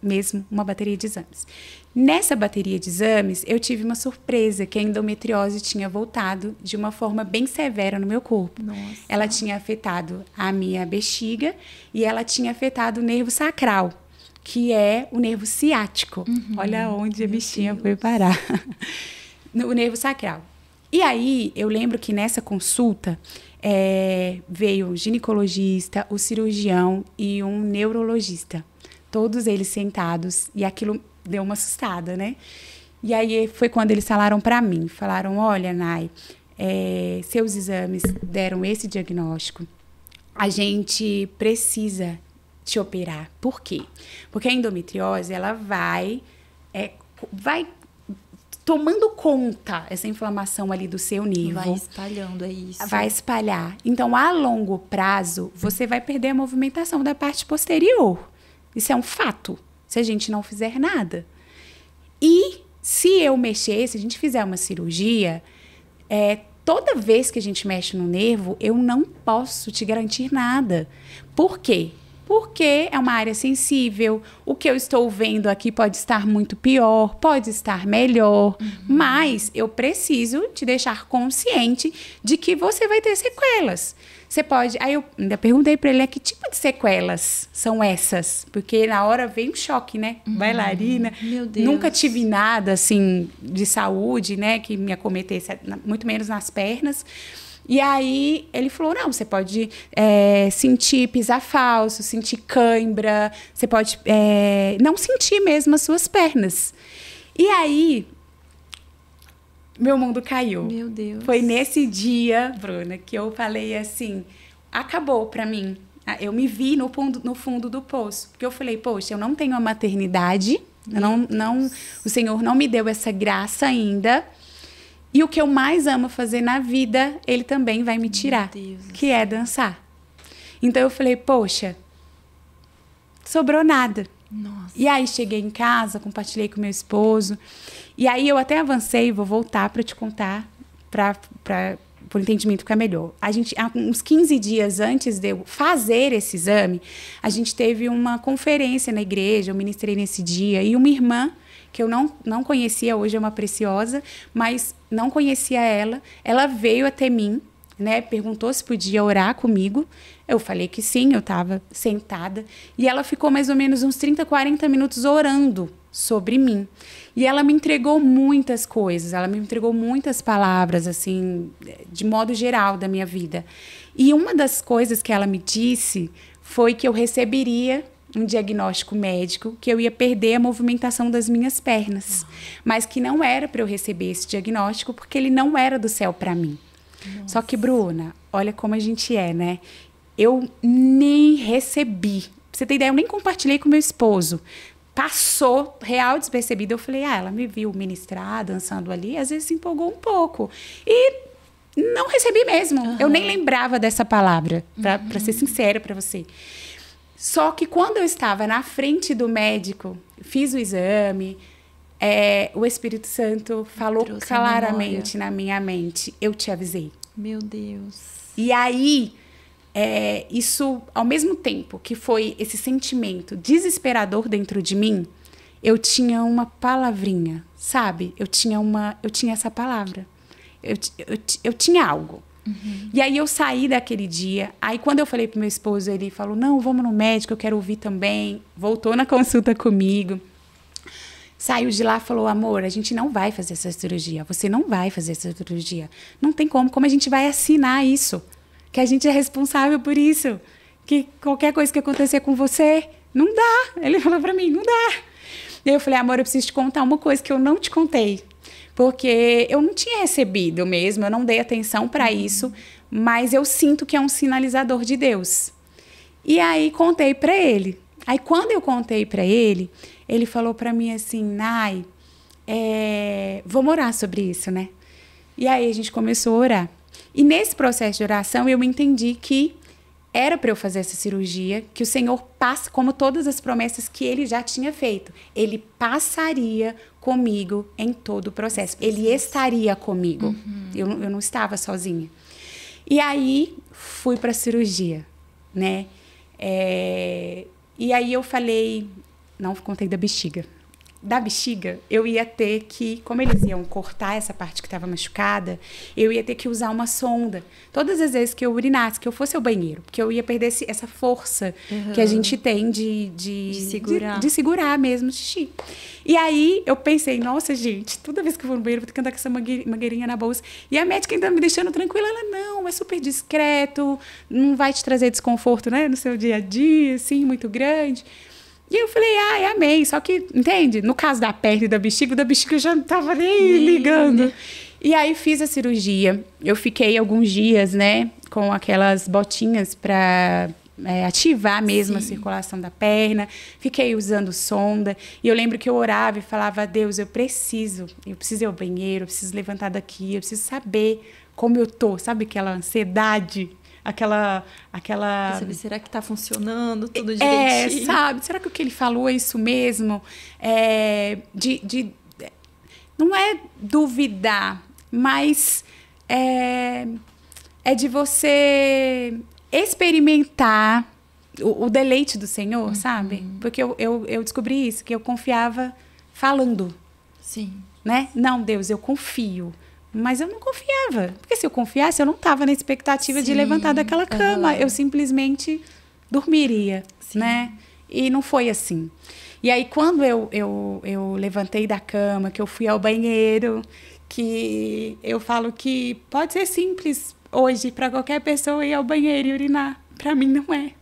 mesmo uma bateria de exames. Nessa bateria de exames, eu tive uma surpresa, que a endometriose tinha voltado de uma forma bem severa no meu corpo. Nossa. Ela tinha afetado a minha bexiga e ela tinha afetado o nervo sacral, que é o nervo ciático. Olha onde a bichinha foi parar. O nervo sacral. E aí, eu lembro que nessa consulta, veio o ginecologista, o cirurgião e um neurologista. Todos eles sentados. E aquilo deu uma assustada, né? E aí, foi quando eles falaram para mim. Falaram, olha, Nay, seus exames deram esse diagnóstico. A gente precisa te operar. Por quê? Porque a endometriose, ela vai tomando conta, essa inflamação ali do seu nervo. Vai espalhando, é isso. Vai espalhar. Então, a longo prazo, você vai perder a movimentação da parte posterior. Isso é um fato, se a gente não fizer nada. E se eu mexer, se a gente fizer uma cirurgia, toda vez que a gente mexe no nervo, eu não posso te garantir nada. Por quê? Porque é uma área sensível, o que eu estou vendo aqui pode estar muito pior, pode estar melhor, mas eu preciso te deixar consciente de que você vai ter sequelas. Você pode... Aí eu ainda perguntei para ele, que tipo de sequelas são essas? Porque na hora veio um choque, né? Bailarina. Meu Deus. Nunca tive nada, assim, de saúde, né? Que me acometesse, muito menos nas pernas. E aí, ele falou, não, você pode sentir pisar falso, sentir cãibra, você pode não sentir mesmo as suas pernas. E aí, meu mundo caiu. Meu Deus. Foi nesse dia, Bruna, que eu falei assim, acabou pra mim. Eu me vi no fundo do poço. Porque eu falei, poxa, eu não tenho a maternidade, o Senhor não me deu essa graça ainda. E o que eu mais amo fazer na vida, Ele também vai me tirar, que é dançar. Então eu falei, poxa, sobrou nada. Nossa. E aí cheguei em casa, compartilhei com meu esposo. E aí eu até avancei, vou voltar para te contar, para o entendimento ficar melhor. A gente, uns 15 dias antes de eu fazer esse exame, a gente teve uma conferência na igreja, eu ministrei nesse dia, e uma irmã, que eu não conhecia, hoje é uma preciosa, mas não conhecia ela veio até mim, né, perguntou se podia orar comigo. Eu falei que sim, eu estava sentada. E ela ficou mais ou menos uns 30, 40 minutos orando sobre mim. E ela me entregou muitas coisas, ela me entregou muitas palavras, assim, de modo geral da minha vida. E uma das coisas que ela me disse foi que eu receberia um diagnóstico médico, que eu ia perder a movimentação das minhas pernas. Mas que não era para eu receber esse diagnóstico, porque ele não era do céu para mim. Nossa. Só que, Bruna, olha como a gente é, né? Eu nem recebi. Pra você ter ideia, eu nem compartilhei com meu esposo. Passou real despercebido. Eu falei, ela me viu ministrar, dançando ali, às vezes se empolgou um pouco. E não recebi mesmo. Uhum. Eu nem lembrava dessa palavra, pra ser sincera pra você. Só que quando eu estava na frente do médico, fiz o exame, o Espírito Santo falou claramente na minha mente, eu te avisei. Meu Deus. E aí, isso, ao mesmo tempo que foi esse sentimento desesperador dentro de mim, eu tinha uma palavrinha, sabe? Eu tinha essa palavra. Eu tinha algo. Uhum. E aí eu saí daquele dia. Aí quando eu falei pro meu esposo, ele falou, não, vamos no médico, eu quero ouvir também. Voltou na consulta comigo. Saiu de lá e falou, amor, a gente não vai fazer essa cirurgia. Você não vai fazer essa cirurgia. Não tem como a gente vai assinar isso? Que a gente é responsável por isso. Que qualquer coisa que acontecer com você, não dá. Ele falou pra mim, não dá. E aí eu falei, amor, eu preciso te contar uma coisa que eu não te contei. Porque eu não tinha recebido mesmo, eu não dei atenção para isso, mas eu sinto que é um sinalizador de Deus. E aí contei para ele. Aí quando eu contei para ele, ele falou para mim assim, Nai, vamos orar sobre isso, né? E aí a gente começou a orar. E nesse processo de oração eu entendi que era para eu fazer essa cirurgia, que o Senhor passa, como todas as promessas que Ele já tinha feito, Ele passaria comigo em todo o processo. Ele estaria comigo. Uhum. Eu não estava sozinha. E aí, fui para a cirurgia, né? E aí eu falei... Não contei da bexiga. Da bexiga, eu ia ter que... Como eles iam cortar essa parte que estava machucada, eu ia ter que usar uma sonda. Todas as vezes que eu urinasse, que eu fosse ao banheiro. Porque eu ia perder essa força que a gente tem de segurar. De segurar mesmo o xixi. E aí, eu pensei, nossa, gente, toda vez que eu vou no banheiro, vou ter que andar com essa mangueirinha na bolsa. E a médica ainda me deixando tranquila. Ela, não, é super discreto, não vai te trazer desconforto, né? No seu dia a dia, assim, muito grande. E eu falei, amei. Só que, entende? No caso da perna e da bexiga eu já não tava nem ligando. E aí, fiz a cirurgia. Eu fiquei alguns dias, né? Com aquelas botinhas para ativar mesmo a circulação da perna. Fiquei usando sonda. E eu lembro que eu orava e falava, a Deus, eu preciso ir ao banheiro, eu preciso levantar daqui, eu preciso saber como eu tô. Sabe aquela ansiedade? Aquela... Será que tá funcionando tudo direitinho? Sabe? Será que o que ele falou é isso mesmo? Não é duvidar, mas é de você experimentar o deleite do Senhor, sabe? Porque eu descobri isso, que eu confiava falando. Sim. Né? Não, Deus, eu confio. Mas eu não confiava. Porque se eu confiasse, eu não estava na expectativa de levantar daquela cama. Eu simplesmente dormiria, né? E não foi assim. E aí, quando eu levantei da cama, que eu fui ao banheiro, que eu falo que pode ser simples hoje para qualquer pessoa ir ao banheiro e urinar. Para mim, não é.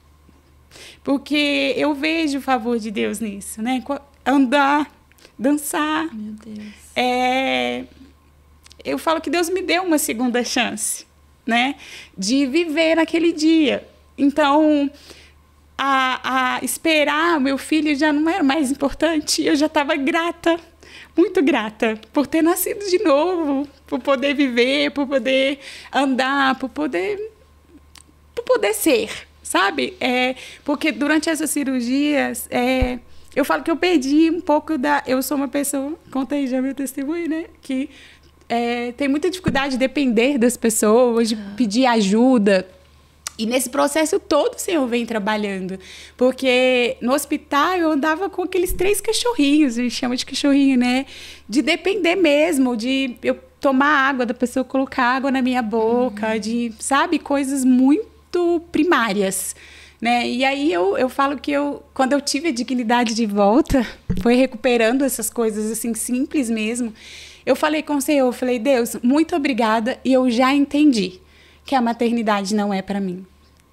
Porque eu vejo o favor de Deus nisso, né? Andar, dançar. Meu Deus. eu falo que Deus me deu uma segunda chance, né? De viver naquele dia. Então, a esperar o meu filho já não era mais importante. Eu já estava grata, muito grata, por ter nascido de novo, por poder viver, por poder andar, por poder ser, sabe? Porque durante essas cirurgias, eu falo que eu perdi um pouco da... Eu sou uma pessoa, conta aí já meu testemunho, né? Que tem muita dificuldade de depender das pessoas, de pedir ajuda. E nesse processo todo o Senhor vem trabalhando. Porque no hospital eu andava com aqueles 3 cachorrinhos, a gente chama de cachorrinho, né? De depender mesmo, de eu tomar água da pessoa, colocar água na minha boca, de, sabe, coisas muito primárias, né? E aí eu falo que quando eu tive a dignidade de volta, foi recuperando essas coisas assim simples mesmo. Eu falei com o Senhor, eu falei, Deus, muito obrigada, e eu já entendi que a maternidade não é para mim,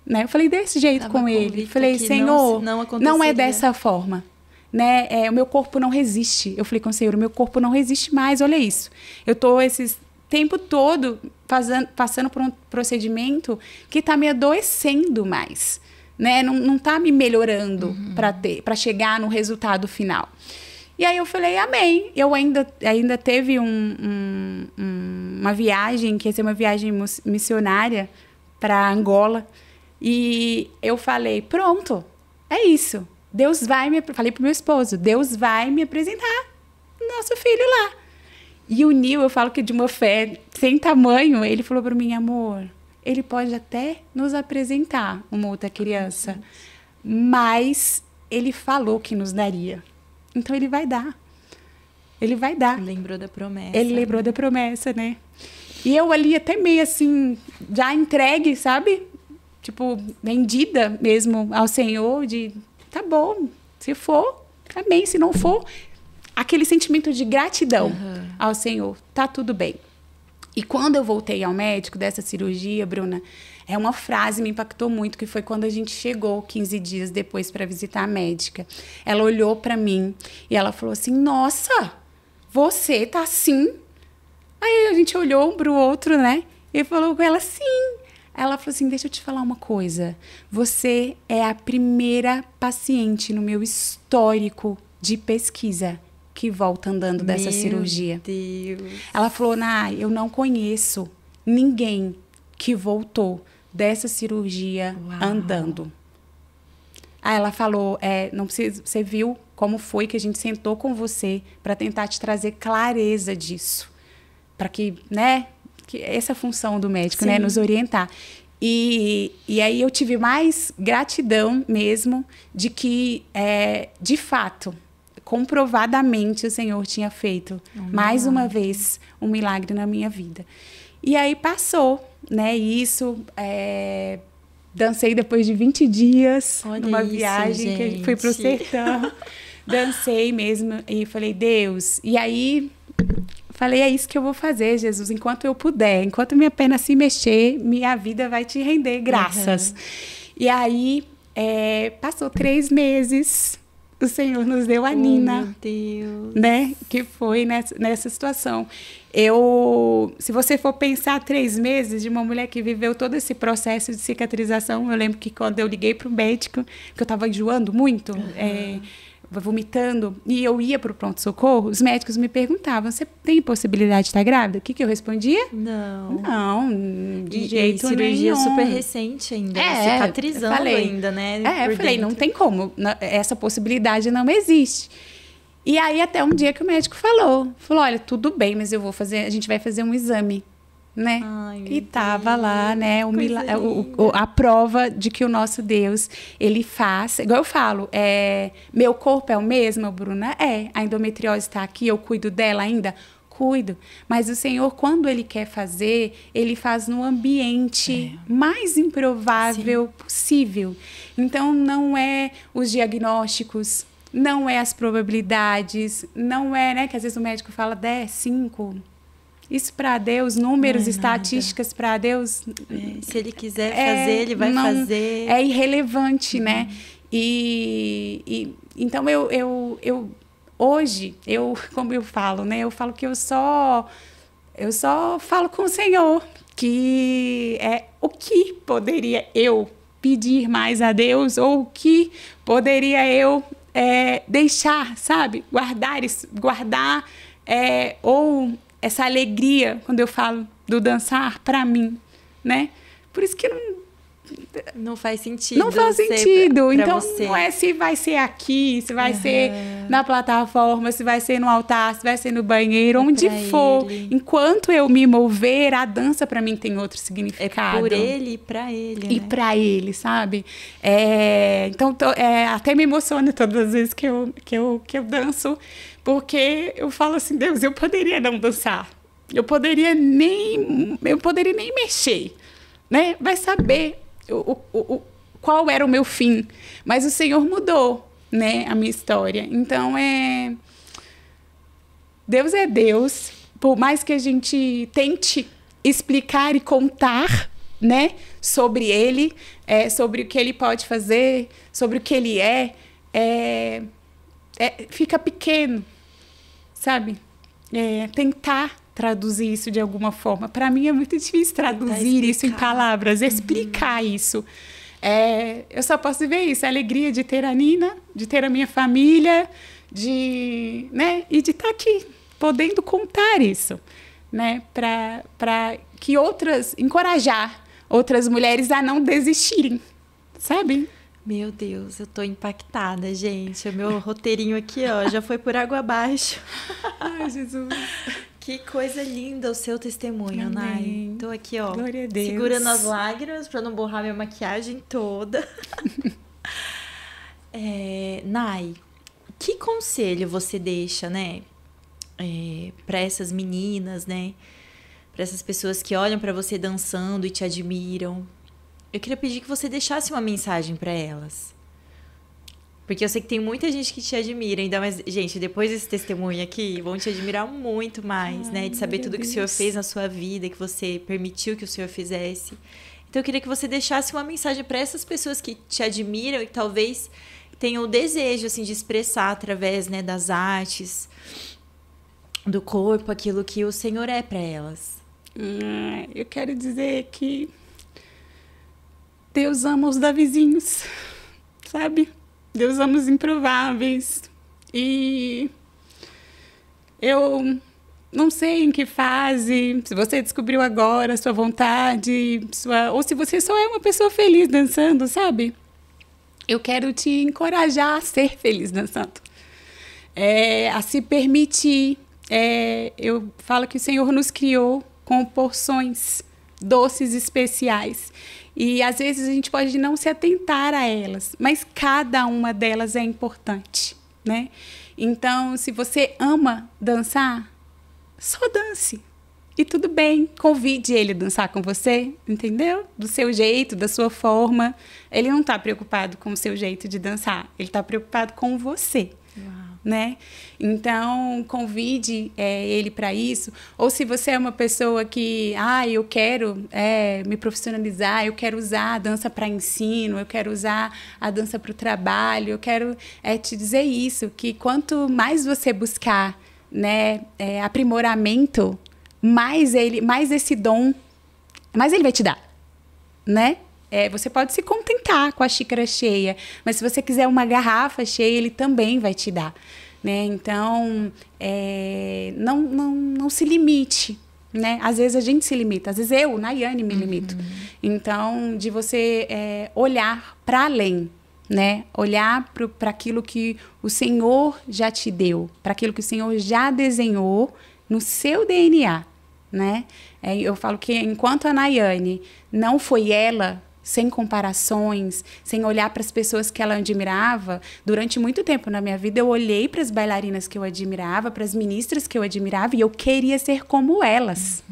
né? Eu falei desse jeito com ele, falei, Senhor, não é dessa forma, né? O meu corpo não resiste. Eu falei com o Senhor, o meu corpo não resiste mais, olha isso. Eu tô esse tempo todo passando por um procedimento que tá me adoecendo mais, né? Não tá me melhorando para chegar no resultado final. E aí eu falei, amém. Eu ainda teve uma viagem, que ia ser uma viagem missionária para Angola. E eu falei, pronto, é isso. Deus vai falei pro meu esposo, Deus vai me apresentar nosso filho lá. E o Nil, eu falo que de uma fé sem tamanho, ele falou para mim, amor, ele pode até nos apresentar uma outra criança, mas ele falou que nos daria. Então, ele vai dar. Ele vai dar. Ele lembrou da promessa. Ele lembrou da promessa, né? E eu ali até meio assim, já entregue, sabe? Tipo, vendida mesmo ao Senhor, de tá bom, se for, amém. Se não for, aquele sentimento de gratidão ao Senhor, tá tudo bem. E quando eu voltei ao médico dessa cirurgia, Bruna, uma frase me impactou muito, que foi quando a gente chegou 15 dias depois para visitar a médica. Ela olhou para mim e ela falou assim, nossa, você tá assim? Aí a gente olhou um pro outro, né? E falou com ela, sim. Ela falou assim, deixa eu te falar uma coisa. Você é a primeira paciente no meu histórico de pesquisa que volta andando dessa cirurgia. Deus. Ela falou, eu não conheço ninguém que voltou dessa cirurgia andando. Aí ela falou, não precisa, você viu como foi que a gente sentou com você para tentar te trazer clareza disso, para que, né, que essa é a função do médico, né, nos orientar. E aí eu tive mais gratidão mesmo de que, de fato, comprovadamente o Senhor tinha feito mais uma vez um milagre na minha vida. E aí passou, né, isso, dancei depois de 20 dias, numa viagem que eu fui pro sertão, dancei mesmo e falei, Deus, e aí falei, é isso que eu vou fazer, Jesus, enquanto eu puder, enquanto minha perna se mexer, minha vida vai te render graças. E aí, passou 3 meses, o Senhor nos deu a Nina, meu Deus, né? Que foi nessa situação. Se você for pensar 3 meses de uma mulher que viveu todo esse processo de cicatrização, eu lembro que quando eu liguei para o médico, que eu estava enjoando muito, vomitando, e eu ia para o pronto-socorro, os médicos me perguntavam, você tem possibilidade de estar grávida? O que eu respondia? Não, de jeito nenhum. Cirurgia super recente ainda, cicatrizando ainda, né? Eu falei, não tem como, essa possibilidade não existe. E aí até um dia que o médico falou, olha, tudo bem, mas a gente vai fazer um exame, né? Ai, e tava lá, né, a prova de que o nosso Deus, ele faz, igual eu falo, meu corpo é o mesmo, Bruna? A endometriose está aqui, eu cuido dela ainda? Cuido. Mas o Senhor, quando ele quer fazer, ele faz no ambiente mais improvável possível. Então, não é os diagnósticos, não é as probabilidades, não é, né, que às vezes o médico fala 10, 5... Isso para Deus, números, estatísticas para Deus... se ele quiser fazer, ele vai fazer. É irrelevante, né? Então, hoje, como eu falo, né? Eu falo que eu só eu só falo com o Senhor que o que poderia eu pedir mais a Deus, ou o que poderia eu deixar, sabe? Guardar ou essa alegria, quando eu falo do dançar, para mim, né? Por isso que não faz sentido. Não faz sentido. Pra então, você. não é se vai ser aqui, se vai ser na plataforma, se vai ser no altar, se vai ser no banheiro, onde for. Ele. Enquanto eu me mover, a dança para mim tem outro significado. É por ele e pra ele, E né? para ele, sabe? Então, até me emociona todas as vezes que eu danço, porque eu falo assim, Deus, eu poderia não dançar. Eu poderia nem mexer, né? Vai saber qual era o meu fim. Mas o Senhor mudou, né, a minha história. Então, Deus é Deus. Por mais que a gente tente explicar e contar, né, sobre Ele, sobre o que Ele pode fazer, sobre o que Ele fica pequeno, sabe? Tentar traduzir isso de alguma forma. Para mim é muito difícil traduzir isso em palavras, explicar isso. Eu só posso ver isso, a alegria de ter a Nina, de ter a minha família, né, e de estar aqui, podendo contar isso, né, para que encorajar outras mulheres a não desistirem, sabe? Meu Deus, eu tô impactada, gente. O meu roteirinho aqui, ó, já foi por água abaixo. Ai, Jesus. Que coisa linda o seu testemunho, Amém. Nai. Tô aqui, ó, Glória a Deus. segurando as lágrimas pra não borrar minha maquiagem toda. Nai, que conselho você deixa, né, pra essas meninas, né, pra essas pessoas que olham pra você dançando e te admiram? Eu queria pedir que você deixasse uma mensagem pra elas. Porque eu sei que tem muita gente que te admira, ainda mais, gente, depois desse testemunho aqui, vão te admirar muito mais, né? De saber tudo que o Senhor fez na sua vida, que você permitiu que o Senhor fizesse. Então, eu queria que você deixasse uma mensagem para essas pessoas que te admiram e que talvez tenham o desejo, assim, de expressar através, né, das artes, do corpo, aquilo que o Senhor é para elas. Eu quero dizer que Deus ama os Davizinhos, sabe? Deus ama os improváveis. E eu não sei em que fase, se você descobriu agora a sua vontade, ou se você só é uma pessoa feliz dançando, sabe? Eu quero te encorajar a ser feliz dançando. A se permitir. Eu falo que o Senhor nos criou com porções doces especiais. E às vezes a gente pode não se atentar a elas, mas cada uma delas é importante, né? Então, se você ama dançar, só dance. E tudo bem, convide ele a dançar com você, entendeu? Do seu jeito, da sua forma. Ele não está preocupado com o seu jeito de dançar, ele está preocupado com você. Uau. Né? Então, convide ele para isso. Ou se você é uma pessoa que, eu quero me profissionalizar, eu quero usar a dança para ensino, eu quero usar a dança para o trabalho, eu quero te dizer isso, que quanto mais você buscar, né, aprimoramento, mais esse dom, mais ele vai te dar, né? Você pode se contentar com a xícara cheia, mas se você quiser uma garrafa cheia, ele também vai te dar, né? Então, não se limite, né? Às vezes a gente se limita, às vezes eu, Naiane, me limito. Então, de você olhar para além, né? Olhar para aquilo que o Senhor já te deu, para aquilo que o Senhor já desenhou no seu DNA, né? Eu falo que enquanto a Naiane não foi ela, sem comparações, sem olhar para as pessoas que ela admirava, durante muito tempo na minha vida eu olhei para as bailarinas que eu admirava, para as ministras que eu admirava, e eu queria ser como elas.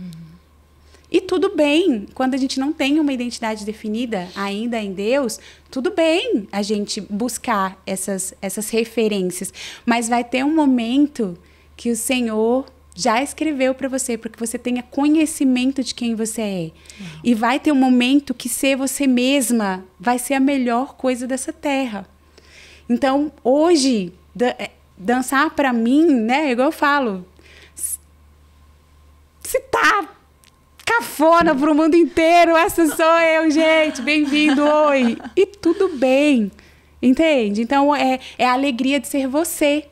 E tudo bem, quando a gente não tem uma identidade definida ainda em Deus, tudo bem a gente buscar essas referências, mas vai ter um momento que o Senhor já escreveu para você você tenha conhecimento de quem você é. E vai ter um momento que ser você mesma vai ser a melhor coisa dessa terra. Então, hoje, dançar para mim, né, igual eu falo, se tá cafona pro mundo inteiro, essa sou eu, gente, bem-vindo, oi. E tudo bem, entende? Então, é a alegria de ser você.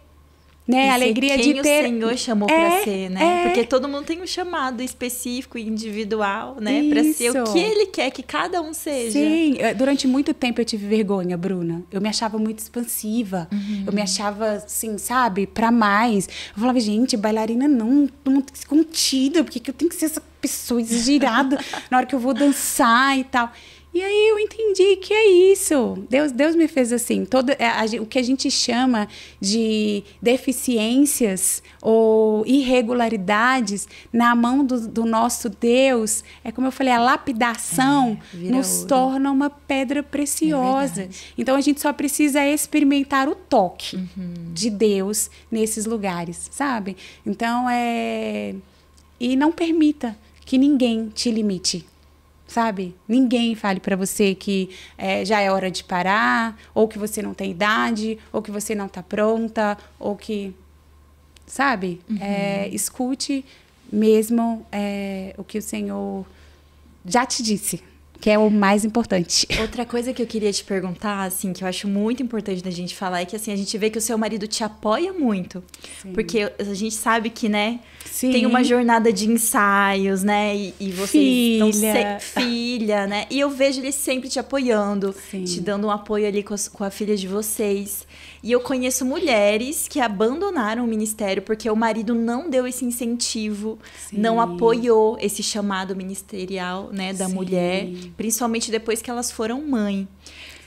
Né? A alegria quem de ter... o Senhor chamou para ser, né? Porque todo mundo tem um chamado específico e individual, né? Para ser o que Ele quer que cada um seja. Sim, durante muito tempo eu tive vergonha, Bruna. Eu me achava muito expansiva. Eu me achava, assim, sabe? Pra mais. Eu falava, gente, bailarina não tem que ser contida. Por que eu tenho que ser essa pessoa exagerada na hora que eu vou dançar e tal? E aí eu entendi que é isso. Deus me fez assim. O que a gente chama de deficiências ou irregularidades na mão do nosso Deus, é como eu falei, a lapidação nos torna uma pedra preciosa. Então a gente só precisa experimentar o toque de Deus nesses lugares, sabe? Então e não permita que ninguém te limite. Sabe? Ninguém fale para você que já é hora de parar, ou que você não tem idade, ou que você não está pronta, ou que... Sabe? Escute mesmo o que o Senhor já te disse, que é o mais importante. Outra coisa que eu queria te perguntar, assim, que eu acho muito importante da gente falar, é que, assim, a gente vê que o seu marido te apoia muito. Sim. Porque a gente sabe que, né, sim, tem uma jornada de ensaios, né, e vocês estão filha, né, e eu vejo ele sempre te apoiando, sim, te dando um apoio ali com a filha de vocês. E eu conheço mulheres que abandonaram o ministério porque o marido não deu esse incentivo, sim, não apoiou esse chamado ministerial, né, da, sim, mulher, principalmente depois que elas foram mãe.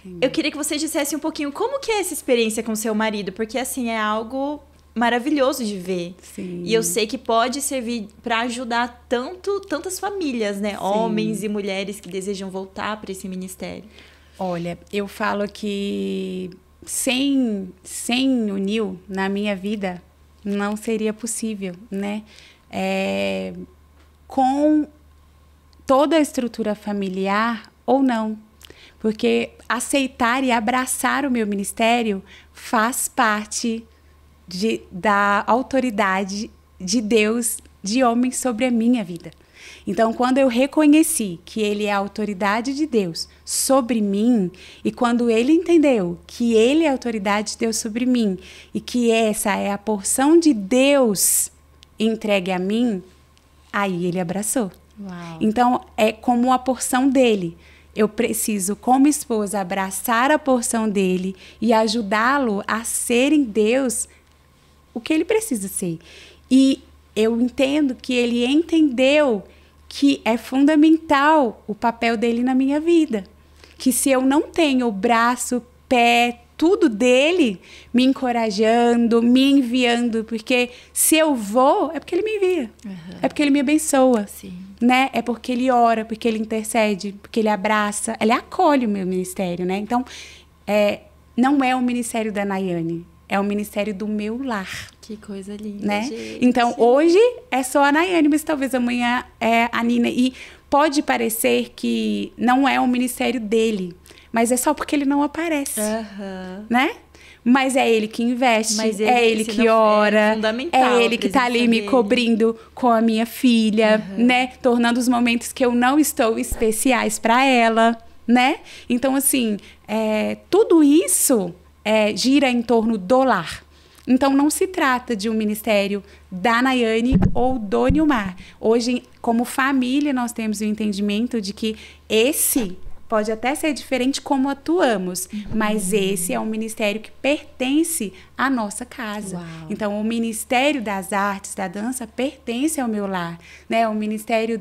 Sim. Eu queria que você dissesse um pouquinho como que é essa experiência com seu marido, porque, assim, é algo maravilhoso de ver. Sim. E eu sei que pode servir para ajudar tantas famílias, né, sim, homens e mulheres que desejam voltar para esse ministério. Olha, eu falo que sem o Nil na minha vida não seria possível, né? Com toda a estrutura familiar ou não, porque aceitar e abraçar o meu ministério faz parte da autoridade de Deus, de homem, sobre a minha vida. Então, quando eu reconheci que ele é a autoridade de Deus sobre mim, e quando ele entendeu que ele é a autoridade de Deus sobre mim, e que essa é a porção de Deus entregue a mim, aí ele abraçou. Uau. Então, é como a porção dele. Eu preciso, como esposa, abraçar a porção dele e ajudá-lo a ser em Deus o que ele precisa ser. E eu entendo que ele entendeu que é fundamental o papel dele na minha vida. Que se eu não tenho o braço, pé, tudo dele me encorajando, me enviando, porque se eu vou, é porque ele me envia. É porque ele me abençoa. Sim. Né? É porque ele ora, porque ele intercede, porque ele abraça, ele acolhe o meu ministério, né? Então, não é o ministério da Nayane, é o ministério do meu lar. Que coisa linda, né? Gente. Então, hoje é só a Nayane, mas talvez amanhã é a Nina. E pode parecer que não é o ministério dele, mas é só porque ele não aparece, né? Mas é ele que investe, é ele que ora, é ele que tá ali me cobrindo com a minha filha, né? Tornando os momentos que eu não estou especiais para ela, né? Então, assim, tudo isso gira em torno do lar. Então, não se trata de um ministério da Nayane ou do Nilmar. Hoje, como família, nós temos o entendimento de que esse pode até ser diferente como atuamos, mas esse é um ministério que pertence à nossa casa. Uau. Então, o Ministério das Artes, da Dança, pertence ao meu lar, né? O Ministério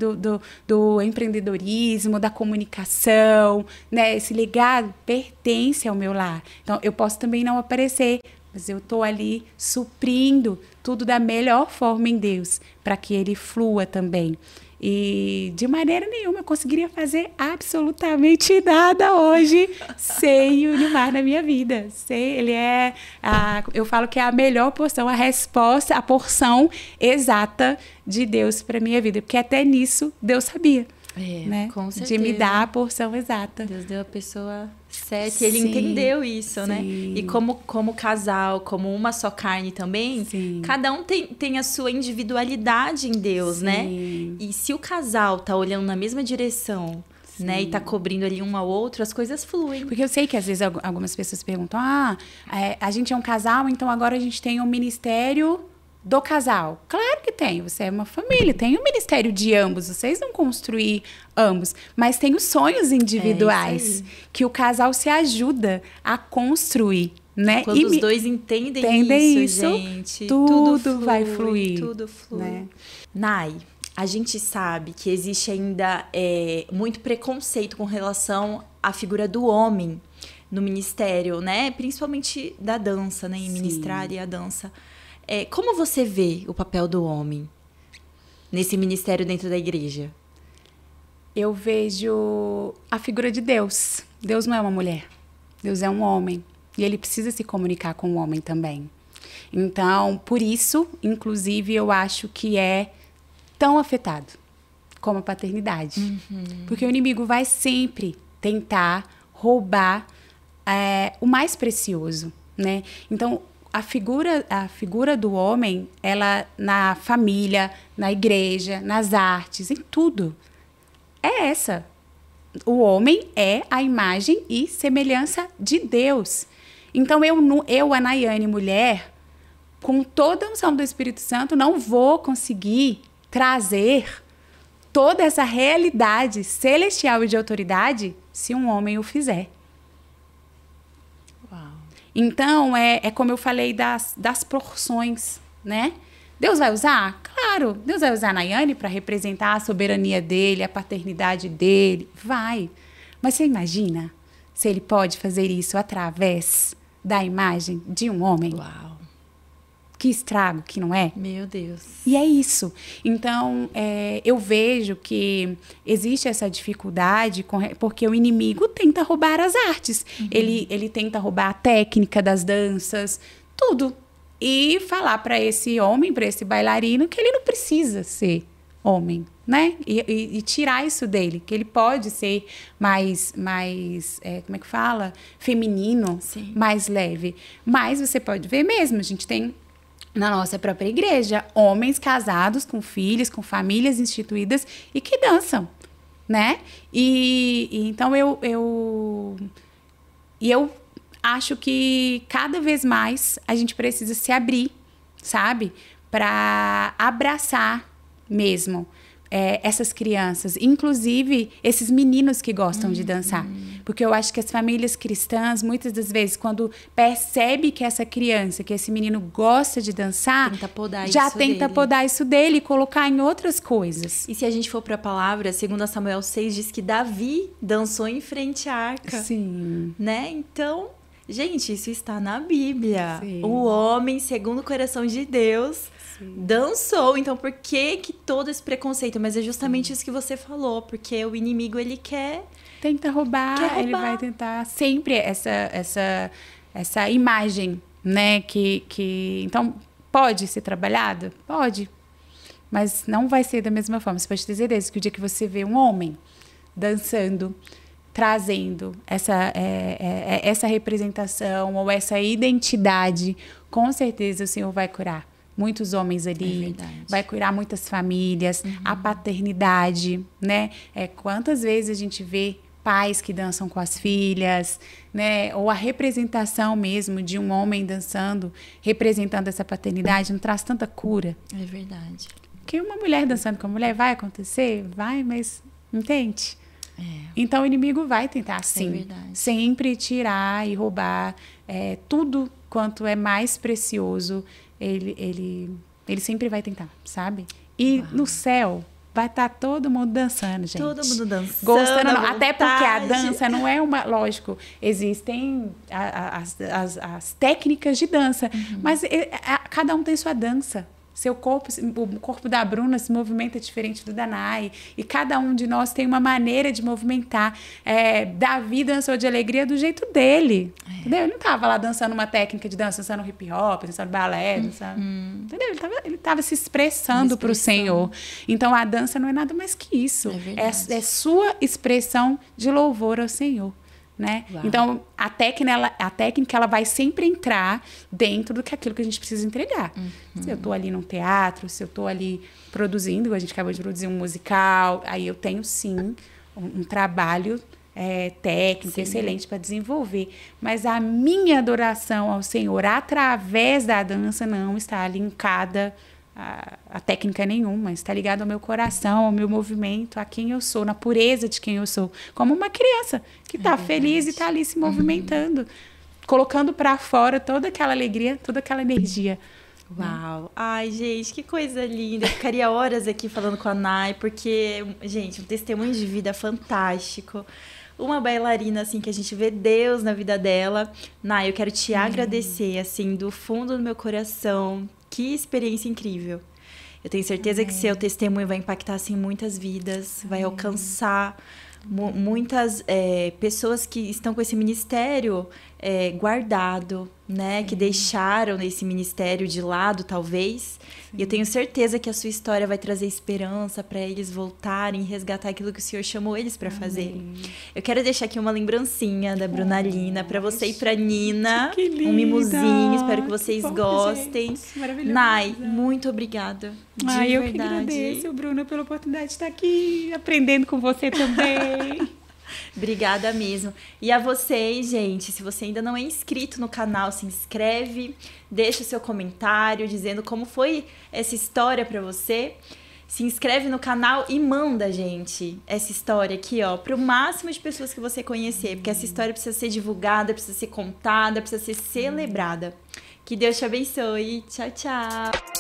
do Empreendedorismo, da Comunicação, né? Esse legado pertence ao meu lar. Então, eu posso também não aparecer, mas eu estou ali suprindo tudo da melhor forma em Deus, para que ele flua também. E de maneira nenhuma eu conseguiria fazer absolutamente nada hoje sem o Nilmar na minha vida. Ele eu falo que é a melhor porção, a resposta, a porção exata de Deus para minha vida, porque até nisso Deus sabia. né? com certeza. De me dar a porção exata. Deus deu a pessoa certa e ele Sim, entendeu isso, né? sim. E como casal, como uma só carne também, Sim. cada um tem a sua individualidade em Deus, né? Sim. E se o casal tá olhando na mesma direção, né? E tá cobrindo ali um ao outro, as coisas fluem. Porque eu sei que às vezes algumas pessoas perguntam: a gente é um casal, então agora a gente tem um ministério do casal. Claro que tem, você é uma família, tem um ministério de ambos, vocês vão construir ambos, mas tem os sonhos individuais que o casal se ajuda a construir, né? Quando os dois entendem isso, gente, tudo flui, vai fluir. Tudo flui. Né? Nai, a gente sabe que existe ainda muito preconceito com relação à figura do homem no ministério, né? Principalmente da dança, né? Em ministrar ali a dança. Como você vê o papel do homem nesse ministério dentro da igreja? Eu vejo a figura de Deus. Deus não é uma mulher. Deus é um homem. E ele precisa se comunicar com o homem também. Então, por isso, inclusive, eu acho que é tão afetado como a paternidade. Porque o inimigo vai sempre tentar roubar o mais precioso, né? Então, a figura do homem, ela na família, na igreja, nas artes, em tudo, é essa. O homem é a imagem e semelhança de Deus. Então, a Nayane, mulher, com toda a unção do Espírito Santo, não vou conseguir trazer toda essa realidade celestial e de autoridade se um homem o fizer. Uau. Então, é como eu falei das porções, né? Deus vai usar? Claro, Deus vai usar a Nayane para representar a soberania dele, a paternidade dele. Vai. Mas você imagina se ele pode fazer isso através da imagem de um homem? Uau. Que estrago que não é? Meu Deus. E é isso. Então, eu vejo que existe essa dificuldade porque o inimigo tenta roubar as artes. Ele tenta roubar a técnica das danças, tudo. E falar para esse homem, para esse bailarino, que ele não precisa ser homem, né? E tirar isso dele, que ele pode ser mais como é que fala? Feminino, Sim. mais leve. Mas você pode ver mesmo, a gente tem na nossa própria igreja homens casados com filhos, com famílias instituídas e que dançam, né? E então eu acho que cada vez mais a gente precisa se abrir, sabe? Para abraçar mesmo essas crianças, inclusive esses meninos que gostam de dançar. Porque eu acho que as famílias cristãs, muitas das vezes, quando percebe que essa criança, que esse menino gosta de dançar, tenta podar isso dele e colocar em outras coisas. E se a gente for para a palavra, 2 Samuel 6 diz que Davi dançou em frente à arca. Sim. Né? Então, gente, isso está na Bíblia. Sim. O homem, segundo o coração de Deus, dançou. Então, por que todo esse preconceito? Mas é justamente isso que você falou. Porque o inimigo, ele quer... Tenta roubar, ele vai tentar sempre essa imagem, né? Então, pode ser trabalhado? Pode. Mas não vai ser da mesma forma. Você pode ter certeza que o dia que você vê um homem dançando, trazendo essa representação ou essa identidade, com certeza o Senhor vai curar muitos homens ali, vai curar muitas famílias, a paternidade, né? Quantas vezes a gente vê pais que dançam com as filhas, né? Ou a representação mesmo de um homem dançando, representando essa paternidade, não traz tanta cura. É verdade. Que uma mulher dançando com a mulher vai acontecer? Vai, mas entende? Então o inimigo vai tentar, sim, sempre tirar e roubar tudo quanto é mais precioso. Ele sempre vai tentar, sabe? E no céu vai estar todo mundo dançando, gente. Todo mundo dançando. Gostando, até porque a dança não é uma... Lógico, existem as técnicas de dança, mas cada um tem sua dança, Seu corpo, o corpo da Bruna se movimenta diferente do da Nai. E cada um de nós tem uma maneira de movimentar. Davi dançou de alegria do jeito dele. Entendeu? Ele não estava lá dançando uma técnica de dança, dançando hip hop, dançando balé, dançando, entendeu? Ele estava se expressando para o Senhor. Então a dança não é nada mais que isso. É sua expressão de louvor ao Senhor. Né? Então, a técnica ela vai sempre entrar dentro do que aquilo que a gente precisa entregar. Se eu estou ali num teatro, se eu estou ali produzindo, a gente acabou de produzir um musical, aí eu tenho, sim, um trabalho técnico excelente para desenvolver. Mas a minha adoração ao Senhor, através da dança, não está linkada a técnica nenhuma, está ligado ao meu coração, ao meu movimento, a quem eu sou, na pureza de quem eu sou, como uma criança que está feliz e está ali se movimentando, colocando para fora toda aquela alegria, toda aquela energia. Uau! Ai, gente, que coisa linda. Eu ficaria horas aqui falando com a Nai, porque, gente, um testemunho de vida fantástico. Uma bailarina, assim, que a gente vê Deus na vida dela. Nai, eu quero te agradecer, assim, do fundo do meu coração. Que experiência incrível. Eu tenho certeza que seu testemunho vai impactar, assim, muitas vidas, vai alcançar muitas pessoas que estão com esse ministério guardado, né? Que deixaram esse ministério de lado, talvez. E eu tenho certeza que a sua história vai trazer esperança para eles voltarem e resgatar aquilo que o Senhor chamou eles para fazer. Eu quero deixar aqui uma lembrancinha da Brunalina para você e para Nina. Que linda. Um mimosinho, espero que vocês bom, gostem. Maravilhoso. Nai, muito obrigada. Eu que agradeço, Bruna, pela oportunidade de estar aqui aprendendo com você também. Obrigada mesmo. E a vocês, gente, se você ainda não é inscrito no canal, se inscreve, deixa o seu comentário dizendo como foi essa história pra você. Se inscreve no canal e manda, gente, essa história aqui, ó, pro máximo de pessoas que você conhecer, porque essa história precisa ser divulgada, precisa ser contada, precisa ser celebrada. Que Deus te abençoe. Tchau, tchau.